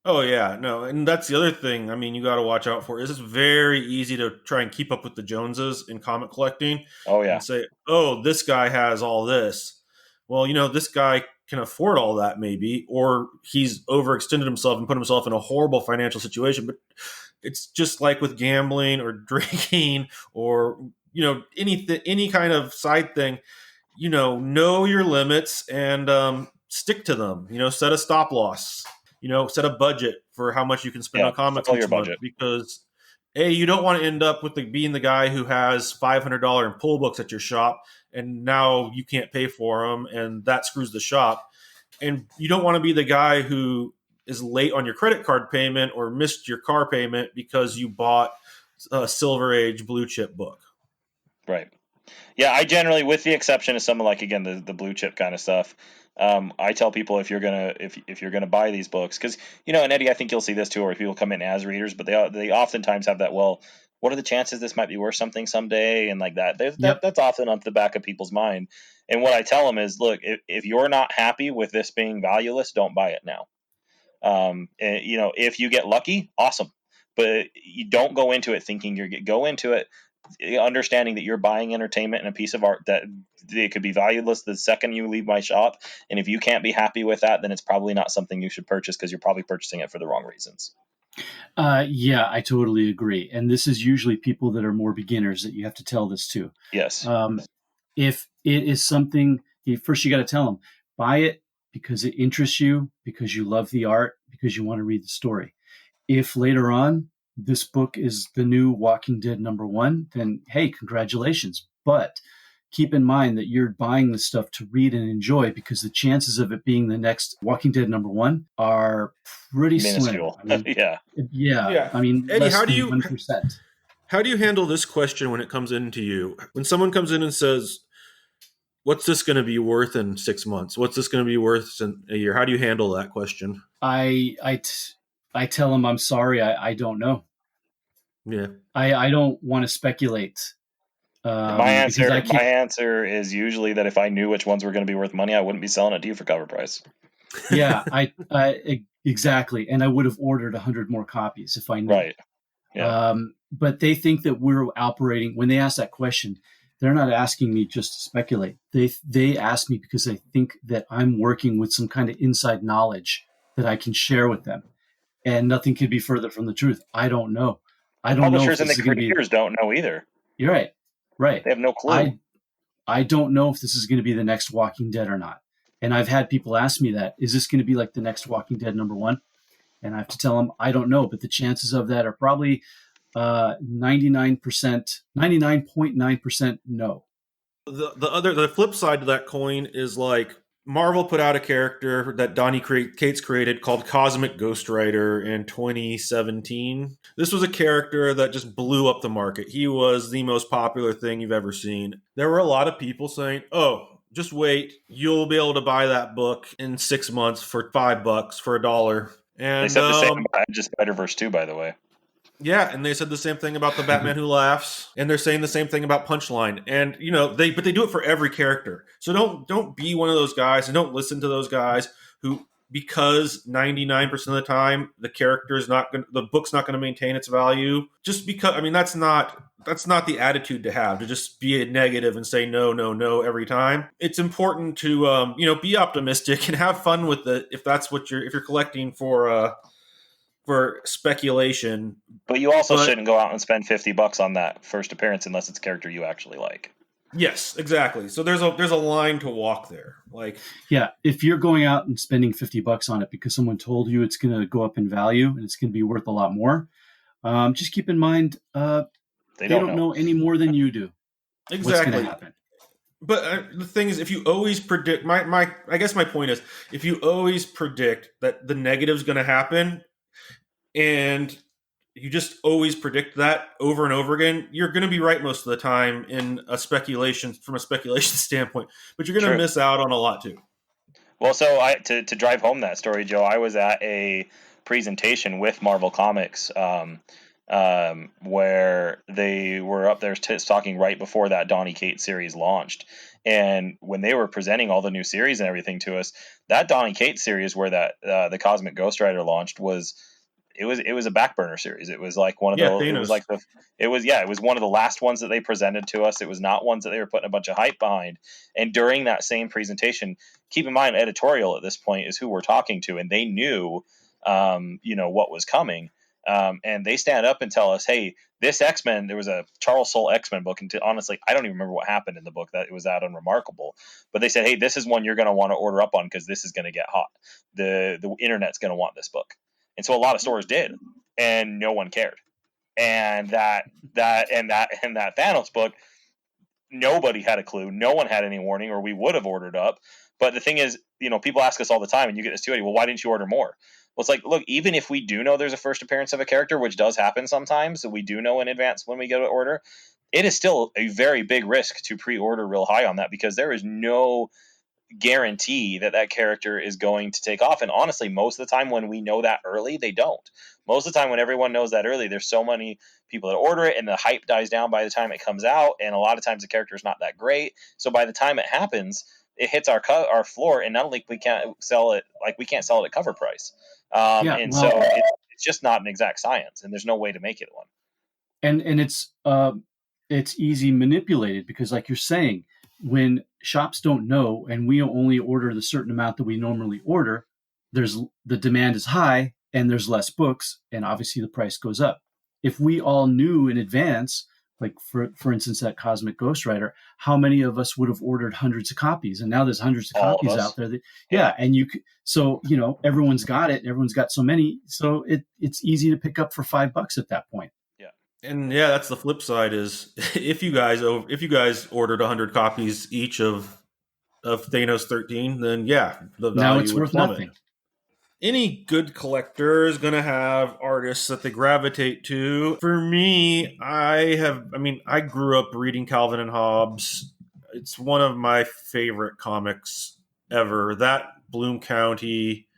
Oh yeah, no, and that's the other thing. I mean, you got to watch out for. It's very easy to try and keep up with the Joneses in comic collecting. Oh yeah, and say, oh, this guy has all this. Well, this guy can afford all that maybe, or he's overextended himself and put himself in a horrible financial situation. But it's just like with gambling or drinking or any kind of side thing. Know your limits and stick to them. Set a stop loss. Set a budget for how much you can spend on comics each month, because you don't want to end up with being the guy who has $500 in pull books at your shop and now you can't pay for them, and that screws the shop. And you don't want to be the guy who is late on your credit card payment or missed your car payment because you bought a Silver Age blue chip book. Right. Yeah, I generally, with the exception of some like, again, the blue chip kind of stuff, I tell people if you're gonna buy these books, because and Eddie, I think you'll see this too, where people come in as readers, but they oftentimes have that, well, what are the chances this might be worth something someday, and like that. That's often on the back of people's mind. And what I tell them is, look, if you're not happy with this being valueless, don't buy it now. And, if you get lucky, awesome, but you don't go into it thinking go into it understanding that you're buying entertainment and a piece of art that it could be valueless the second you leave my shop. And if you can't be happy with that, then it's probably not something you should purchase, because you're probably purchasing it for the wrong reasons. Yeah, I totally agree. And this is usually people that are more beginners that you have to tell this to. Yes. If it is something, first you got to tell them, buy it because it interests you, because you love the art, because you want to read the story. If later on this book is the new Walking Dead #1, then hey, congratulations. But keep in mind that you're buying this stuff to read and enjoy, because the chances of it being the next Walking Dead #1 are pretty minuscule. slim. Yeah. I mean, Eddie, less than 1%. How do you handle this question when it comes into you? When someone comes in and says, what's this going to be worth in 6 months? What's this going to be worth in a year? How do you handle that question? I tell them, I'm sorry, I don't know. Yeah. I don't want to speculate. My answer is usually that if I knew which ones were going to be worth money, I wouldn't be selling it to you for cover price. Yeah, exactly. And I would have ordered 100 more copies if I knew. Right. Yeah. but they think that we're operating. When they ask that question, they're not asking me just to speculate. They ask me because they think that I'm working with some kind of inside knowledge that I can share with them, and nothing could be further from the truth. I don't know. I The don't know if publishers and this the is going to be. creators don't know either. You're right. Right. They have no clue. I don't know if this is going to be the next Walking Dead or not. And I've had people ask me that. Is this going to be like the next Walking Dead #1? And I have to tell them, I don't know. But the chances of that are probably 99%, 99.9% no. The flip side to that coin is like Marvel put out a character that Donny Cates created called Cosmic Ghost Rider in 2017. This was a character that just blew up the market. He was the most popular thing you've ever seen. There were a lot of people saying, "Oh, just wait, you'll be able to buy that book in 6 months for $5, for $1." And they said the same about Edge of Spider-Verse 2, by the way. Yeah, and they said the same thing about the Batman Who Laughs, and they're saying the same thing about Punchline. And they do it for every character. So don't be one of those guys, and don't listen to those guys who, because 99% of the time the book's not going to maintain its value. Just because, that's not the attitude to have, to just be a negative and say no, no, no every time. It's important to be optimistic and have fun with it if you're collecting for speculation. But you also shouldn't go out and spend $50 on that first appearance unless it's a character you actually like. Yes, exactly. So there's a line to walk there. Like, yeah, if you're going out and spending $50 on it because someone told you it's going to go up in value and it's going to be worth a lot more, just keep in mind they don't know any more than you do. Exactly. What's going to happen. But the thing is, if you always predict, I guess my point is, if you always predict that the negative's going to happen, and you just always predict that over and over again, you're going to be right most of the time from a speculation standpoint, but you're going to miss out on a lot too. Well, so to drive home that story, Joe, I was at a presentation with Marvel Comics where they were up there talking right before that Donny Cates series launched. And when they were presenting all the new series and everything to us, that Donny Cates series where that the Cosmic Ghost Rider launched was a back burner series. It was like one of it was one of the last ones that they presented to us. It was not ones that they were putting a bunch of hype behind. And during that same presentation, keep in mind, editorial at this point is who we're talking to, and they knew what was coming. And they stand up and tell us, hey, this X-Men, there was a Charles Soule X-Men book, and honestly, I don't even remember what happened in the book, that it was that unremarkable. But they said, hey, this is one you're going to want to order up on because this is going to get hot. The internet's going to want this book. And so a lot of stores did, and no one cared. And that Thanos book, nobody had a clue. No one had any warning, or we would have ordered up. But the thing is, people ask us all the time, and you get this too, well, why didn't you order more? Well, it's like, look, even if we do know there's a first appearance of a character, which does happen sometimes, so we do know in advance when we go to order, it is still a very big risk to pre-order real high on that because there is no guarantee that character is going to take off. And honestly, most of the time when we know that early, they don't. Most of the time when everyone knows that early, there's so many people that order it and the hype dies down by the time it comes out. And a lot of times the character is not that great. So by the time it happens, it hits our floor, and not only we can't sell it at cover price. So it's just not an exact science, and there's no way to make it one. And it's easy manipulated because, like you're saying, when shops don't know and we only order the certain amount that we normally order, the demand is high and there's less books, and obviously the price goes up. If we all knew in advance, like for instance, that Cosmic Ghost Rider, how many of us would have ordered hundreds of copies? And now there's hundreds of copies out there. And everyone's got it. Everyone's got so many. So it's easy to pick up for $5 at that point. And that's the flip side is if you guys ordered 100 copies each of Thanos 13, then the value now it's would worth plummet. Nothing. Any good collector is going to have artists that they gravitate to. For me, I grew up reading Calvin and Hobbes. It's one of my favorite comics ever. That, Bloom County,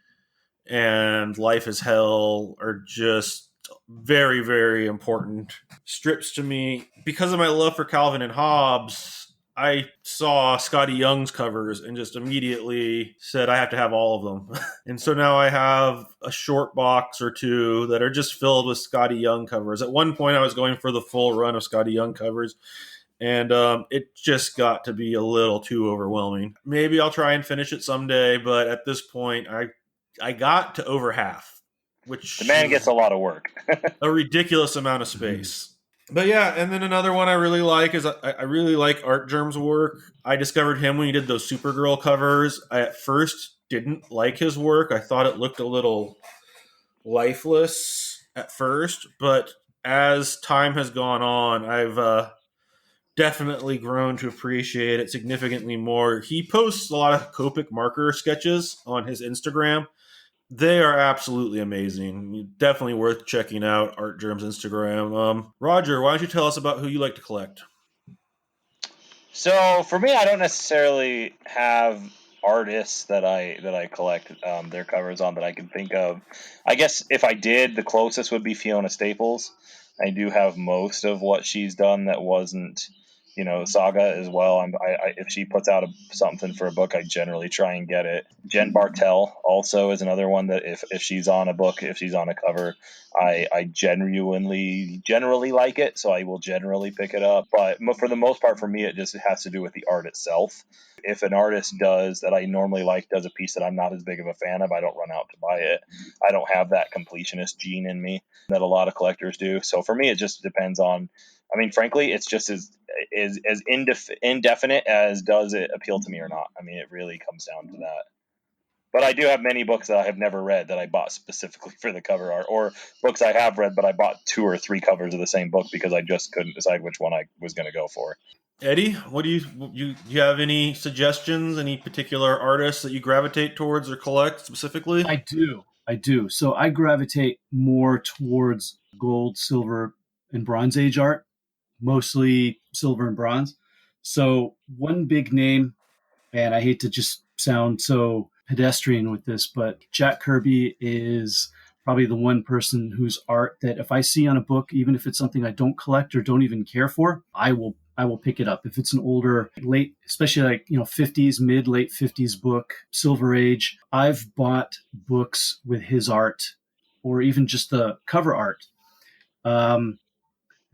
and Life is Hell are just very, very important strips to me. Because of my love for Calvin and Hobbes, I saw Scotty Young's covers and just immediately said I have to have all of them. And so now I have a short box or two that are just filled with Scotty Young covers. At one point, I was going for the full run of Scotty Young covers, and it just got to be a little too overwhelming. Maybe I'll try and finish it someday, but at this point, I got to over half, which The man is gets a lot of work. a ridiculous amount of space. But yeah, and then another one I really like is I really like Art Germ's work. I discovered him when he did those Supergirl covers. I at first didn't like his work. I thought it looked a little lifeless at first, but as time has gone on, I've definitely grown to appreciate it significantly more. He posts a lot of Copic marker sketches on his Instagram. They are absolutely amazing. Definitely worth checking out Art Germ's Instagram. Roger, why don't you tell us about who you like to collect? So for me, I don't necessarily have artists that I collect their covers on that I can think of. I guess if I did, the closest would be Fiona Staples. I do have most of what she's done that wasn't, Saga as well. If she puts out something for a book, I generally try and get it. Jen Bartel also is another one that if she's on a book, if she's on a cover, I generally like it, so I will generally pick it up. But for the most part, for me, it just has to do with the art itself. If an artist that I normally like does a piece that I'm not as big of a fan of, I don't run out to buy it. I don't have that completionist gene in me that a lot of collectors do. So for me, it just depends on. I mean, frankly, it's just as indefinite as does it appeal to me or not. I mean, it really comes down to that. But I do have many books that I have never read that I bought specifically for the cover art, or books I have read, but I bought 2 or 3 covers of the same book because I just couldn't decide which one I was going to go for. Eddie, what do you have any suggestions? Any particular artists that you gravitate towards or collect specifically? I do. So I gravitate more towards gold, silver, and Bronze Age art, mostly silver and bronze. So one big name, and I hate to just sound so pedestrian with this, but Jack Kirby is probably the one person whose art that if I see on a book, even if it's something I don't collect or don't even care for, I will pick it up. If it's an older, late, especially like, 50s, late 50s book, Silver Age, I've bought books with his art or even just the cover art,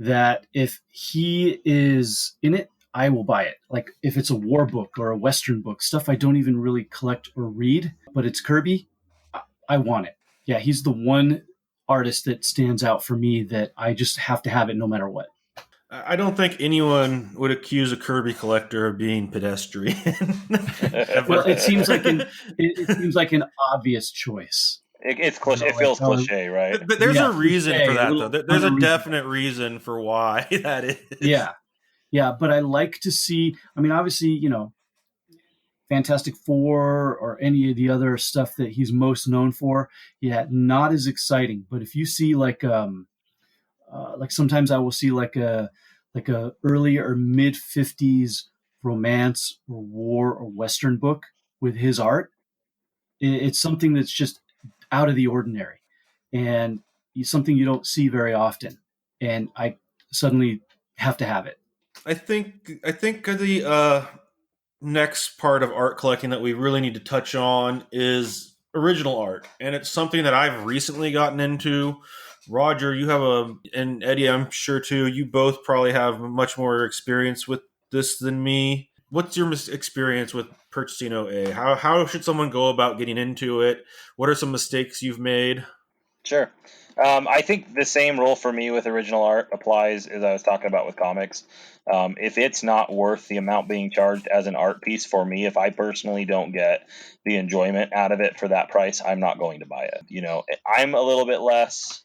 that if he is in it, I will buy it. Like if it's a war book or a Western book, stuff I don't even really collect or read, but it's Kirby, I want it. Yeah, he's the one artist that stands out for me that I just have to have it no matter what. I don't think anyone would accuse a Kirby collector of being pedestrian. Well, Ever. it seems like it seems like an obvious choice. It's You cliche. know, It like, feels cliche, right? There's yeah, a reason cliche, for a that, though. little There's a unreasonable. definite reason for why that is. Yeah, yeah, but I like to see. I mean, obviously, Fantastic Four or any of the other stuff that he's most known for, yeah, not as exciting. But if you see like sometimes I will see like a early or mid 50s romance or war or Western book with his art. It's something that's just out of the ordinary, and something you don't see very often. And I suddenly have to have it. I think the next part of art collecting that we really need to touch on is original art, and it's something that I've recently gotten into. Roger, you have and Eddie, I'm sure too. You both probably have much more experience with this than me. What's your experience with purchasing OA? How should someone go about getting into it? What are some mistakes you've made? Sure. I think the same rule for me with original art applies as I was talking about with comics. If it's not worth the amount being charged as an art piece for me, if I personally don't get the enjoyment out of it for that price, I'm not going to buy it. I'm a little bit less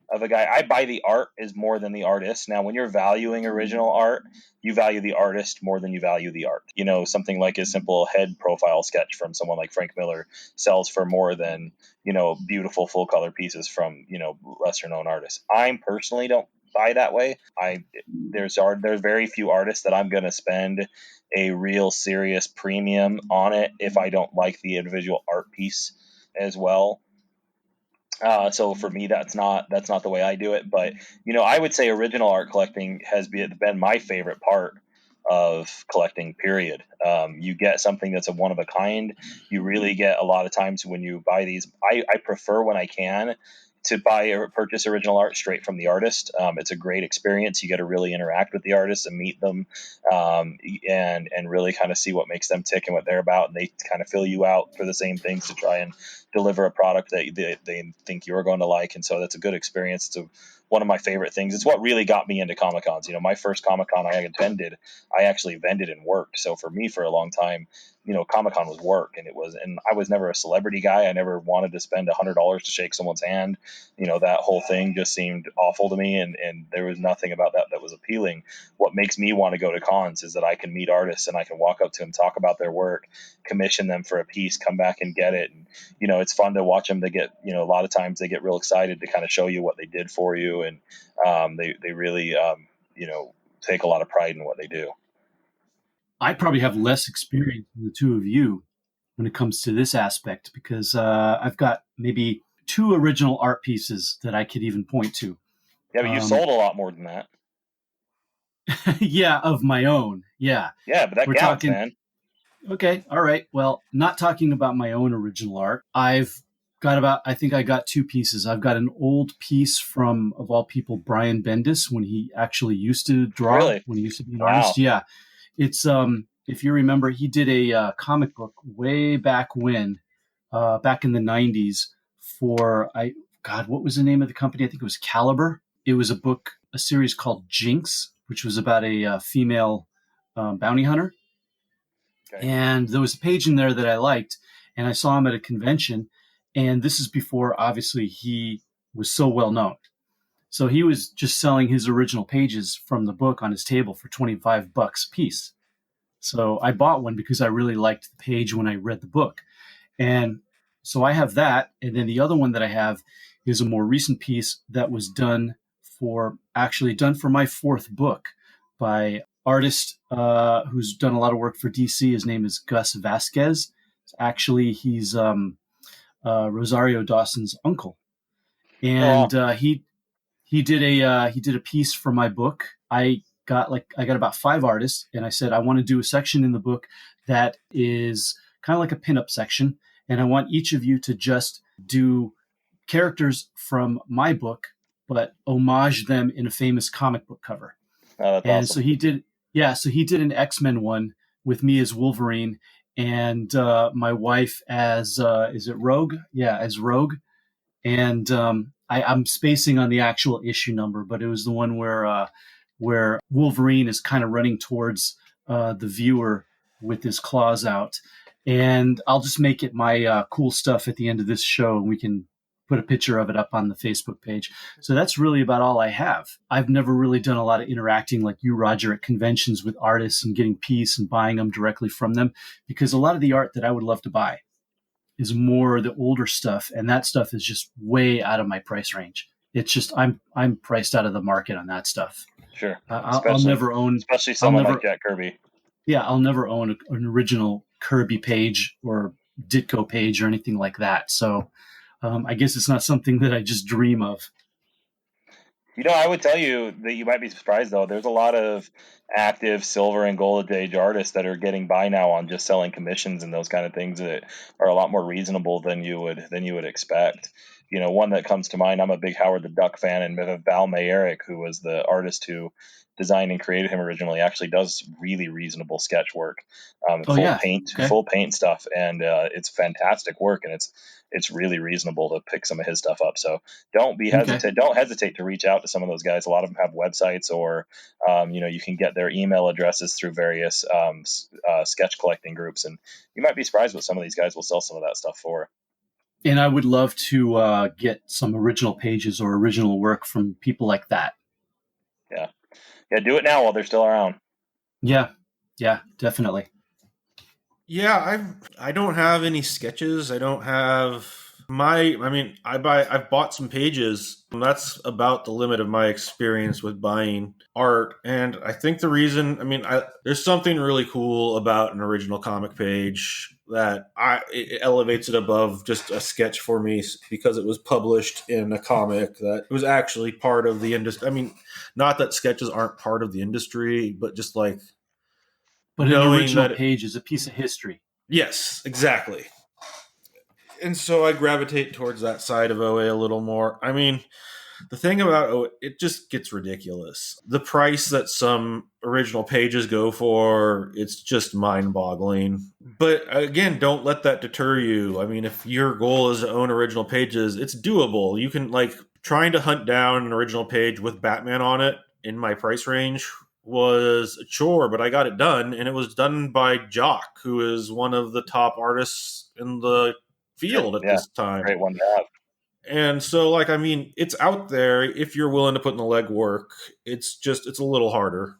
of a guy. I buy the art is more than the artist. Now, when you're valuing original art, you value the artist more than you value the art. Something like a simple head profile sketch from someone like Frank Miller sells for more than beautiful full color pieces from lesser known artists. I personally don't buy that way. There's very few artists that I'm going to spend a real serious premium on it if I don't like the individual art piece as well. So for me, that's not the way I do it. But I would say original art collecting has been my favorite part of collecting, period. You get something that's a one of a kind. You really get, a lot of times when you buy these, I prefer, when I can, to buy or purchase original art straight from the artist. It's a great experience. You get to really interact with the artists and meet them, and really kind of see what makes them tick and what they're about. And they kind of fill you out for the same things to try and deliver a product that they think you're going to like. And so that's a good experience. It's one of my favorite things. It's what really got me into Comic Cons. My first Comic Con I attended, I actually vended and worked. So for me, for a long time, Comic Con was work, and I was never a celebrity guy. I never wanted to spend $100 to shake someone's hand. That whole thing just seemed awful to me, and there was nothing about that was appealing. What makes me want to go to cons is that I can meet artists and I can walk up to them, talk about their work, commission them for a piece, come back and get it. And, it's fun to watch them. They get, a lot of times they get real excited to kind of show you what they did for you. And they really, take a lot of pride in what they do. I probably have less experience than the two of you when it comes to this aspect, because I've got maybe 2 original art pieces that I could even point to. Yeah, but you sold a lot more than that. Yeah, of my own. Yeah. Yeah, but that We're counts, talking, man. Okay, all right. Well, not talking about my own original art. I think I got 2 pieces. I've got an old piece from, of all people, Brian Bendis, when he actually used to draw, Really? when he used to be an Wow. artist. Yeah. It's, if you remember, he did a comic book way back when, back in the 90s what was the name of the company? I think it was Caliber. It was a series called Jinx, which was about a female bounty hunter. Okay. And there was a page in there that I liked, and I saw him at a convention. And this is before, obviously, he was so well known. So he was just selling his original pages from the book on his table for $25 a piece. So I bought one because I really liked the page when I read the book. And so I have that. And then the other one that I have is a more recent piece that was done for my 4th book by artist who's done a lot of work for DC. His name is Gus Vasquez. Actually, he's Rosario Dawson's uncle, and he did a piece for my book. I got about 5 artists, and I said I want to do a section in the book that is kind of like a pinup section, and I want each of you to just do characters from my book, but homage them in a famous comic book cover. Oh, that's And awesome. so he did an X-Men one with me as Wolverine, and my wife as is it Rogue? Yeah, as Rogue. And I'm spacing on the actual issue number, but it was the one where Wolverine is kind of running towards the viewer with his claws out. And I'll just make it my cool stuff at the end of this show, and we can put a picture of it up on the Facebook page. So that's really about all I have. I've never really done a lot of interacting like you, Roger, at conventions with artists and getting piece and buying them directly from them, because a lot of the art that I would love to buy is more the older stuff, and that stuff is just way out of my price range. It's just I'm priced out of the market on that stuff. Sure. I'll never own, especially someone like Jack Kirby. Yeah, I'll never own an original Kirby page or Ditko page or anything like that. So I guess it's not something that I just dream of. I would tell you that you might be surprised, though. There's a lot of active silver and gold age artists that are getting by now on just selling commissions and those kind of things that are a lot more reasonable than you would expect. One that comes to mind, I'm a big Howard the Duck fan, and Val Mayerick, who was the artist who designed and created him originally, actually does really reasonable sketch work, full paint stuff, and it's fantastic work, and it's really reasonable to pick some of his stuff up. So don't hesitate to reach out to some of those guys. A lot of them have websites, or you can get their email addresses through various sketch collecting groups, and you might be surprised what some of these guys will sell some of that stuff for. And I would love to get some original pages or original work from people like that. Yeah, do it now while they're still around. Yeah, definitely. Yeah, I don't have any sketches. I don't have I've bought some pages. That's about the limit of my experience with buying art. And I think the reason, there's something really cool about an original comic page that it elevates it above just a sketch for me, because it was published in a comic that was actually part of the industry. Not that sketches aren't part of the industry, but just like But an knowing original that page is a piece of history. yes, exactly. And so I gravitate towards that side of OA a little more. I mean, the thing about OA, it just gets ridiculous. The price that some original pages go for, it's just mind-boggling. But again, don't let that deter you. I mean, if your goal is to own original pages, it's doable. You can, like, trying to hunt down an original page with Batman on it in my price range was a chore, but I got it done, and it was done by Jock, who is one of the top artists in the field at this time. Great one to have. And so, like, I mean, it's out there if you're willing to put in the legwork. It's a little harder,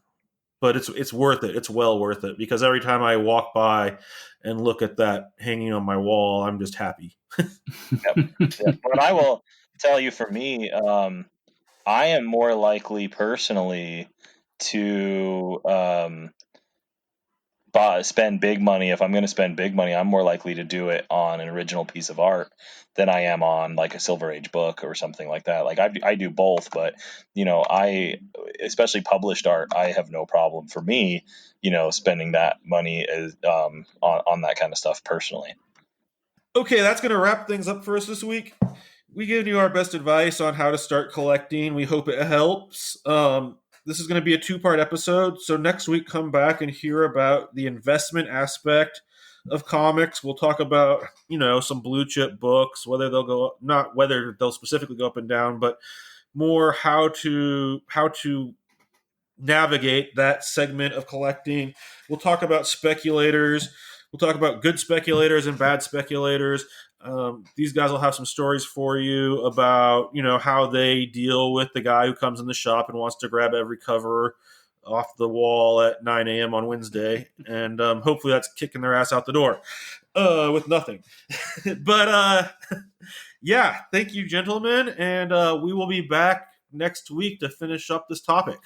but it's worth it. It's well worth it, because every time I walk by and look at that hanging on my wall, I'm just happy. But I will tell you, for me, I am more likely personally to spend big money. If I'm going to spend big money, I'm more likely to do it on an original piece of art than I am on like a Silver Age book or something like that. Like I do both, but especially published art, I have no problem, for me, spending that money on that kind of stuff personally. Okay, that's going to wrap things up for us this week. We give you our best advice on how to start collecting. We hope it helps. This is going to be a 2-part episode. So next week, come back and hear about the investment aspect of comics. We'll talk about, some blue chip books, whether they'll specifically go up and down, but more how to navigate that segment of collecting. We'll talk about speculators. We'll talk about good speculators and bad speculators. These guys will have some stories for you about, how they deal with the guy who comes in the shop and wants to grab every cover off the wall at 9 a.m. on Wednesday. And hopefully that's kicking their ass out the door with nothing. But yeah, thank you, gentlemen. And we will be back next week to finish up this topic.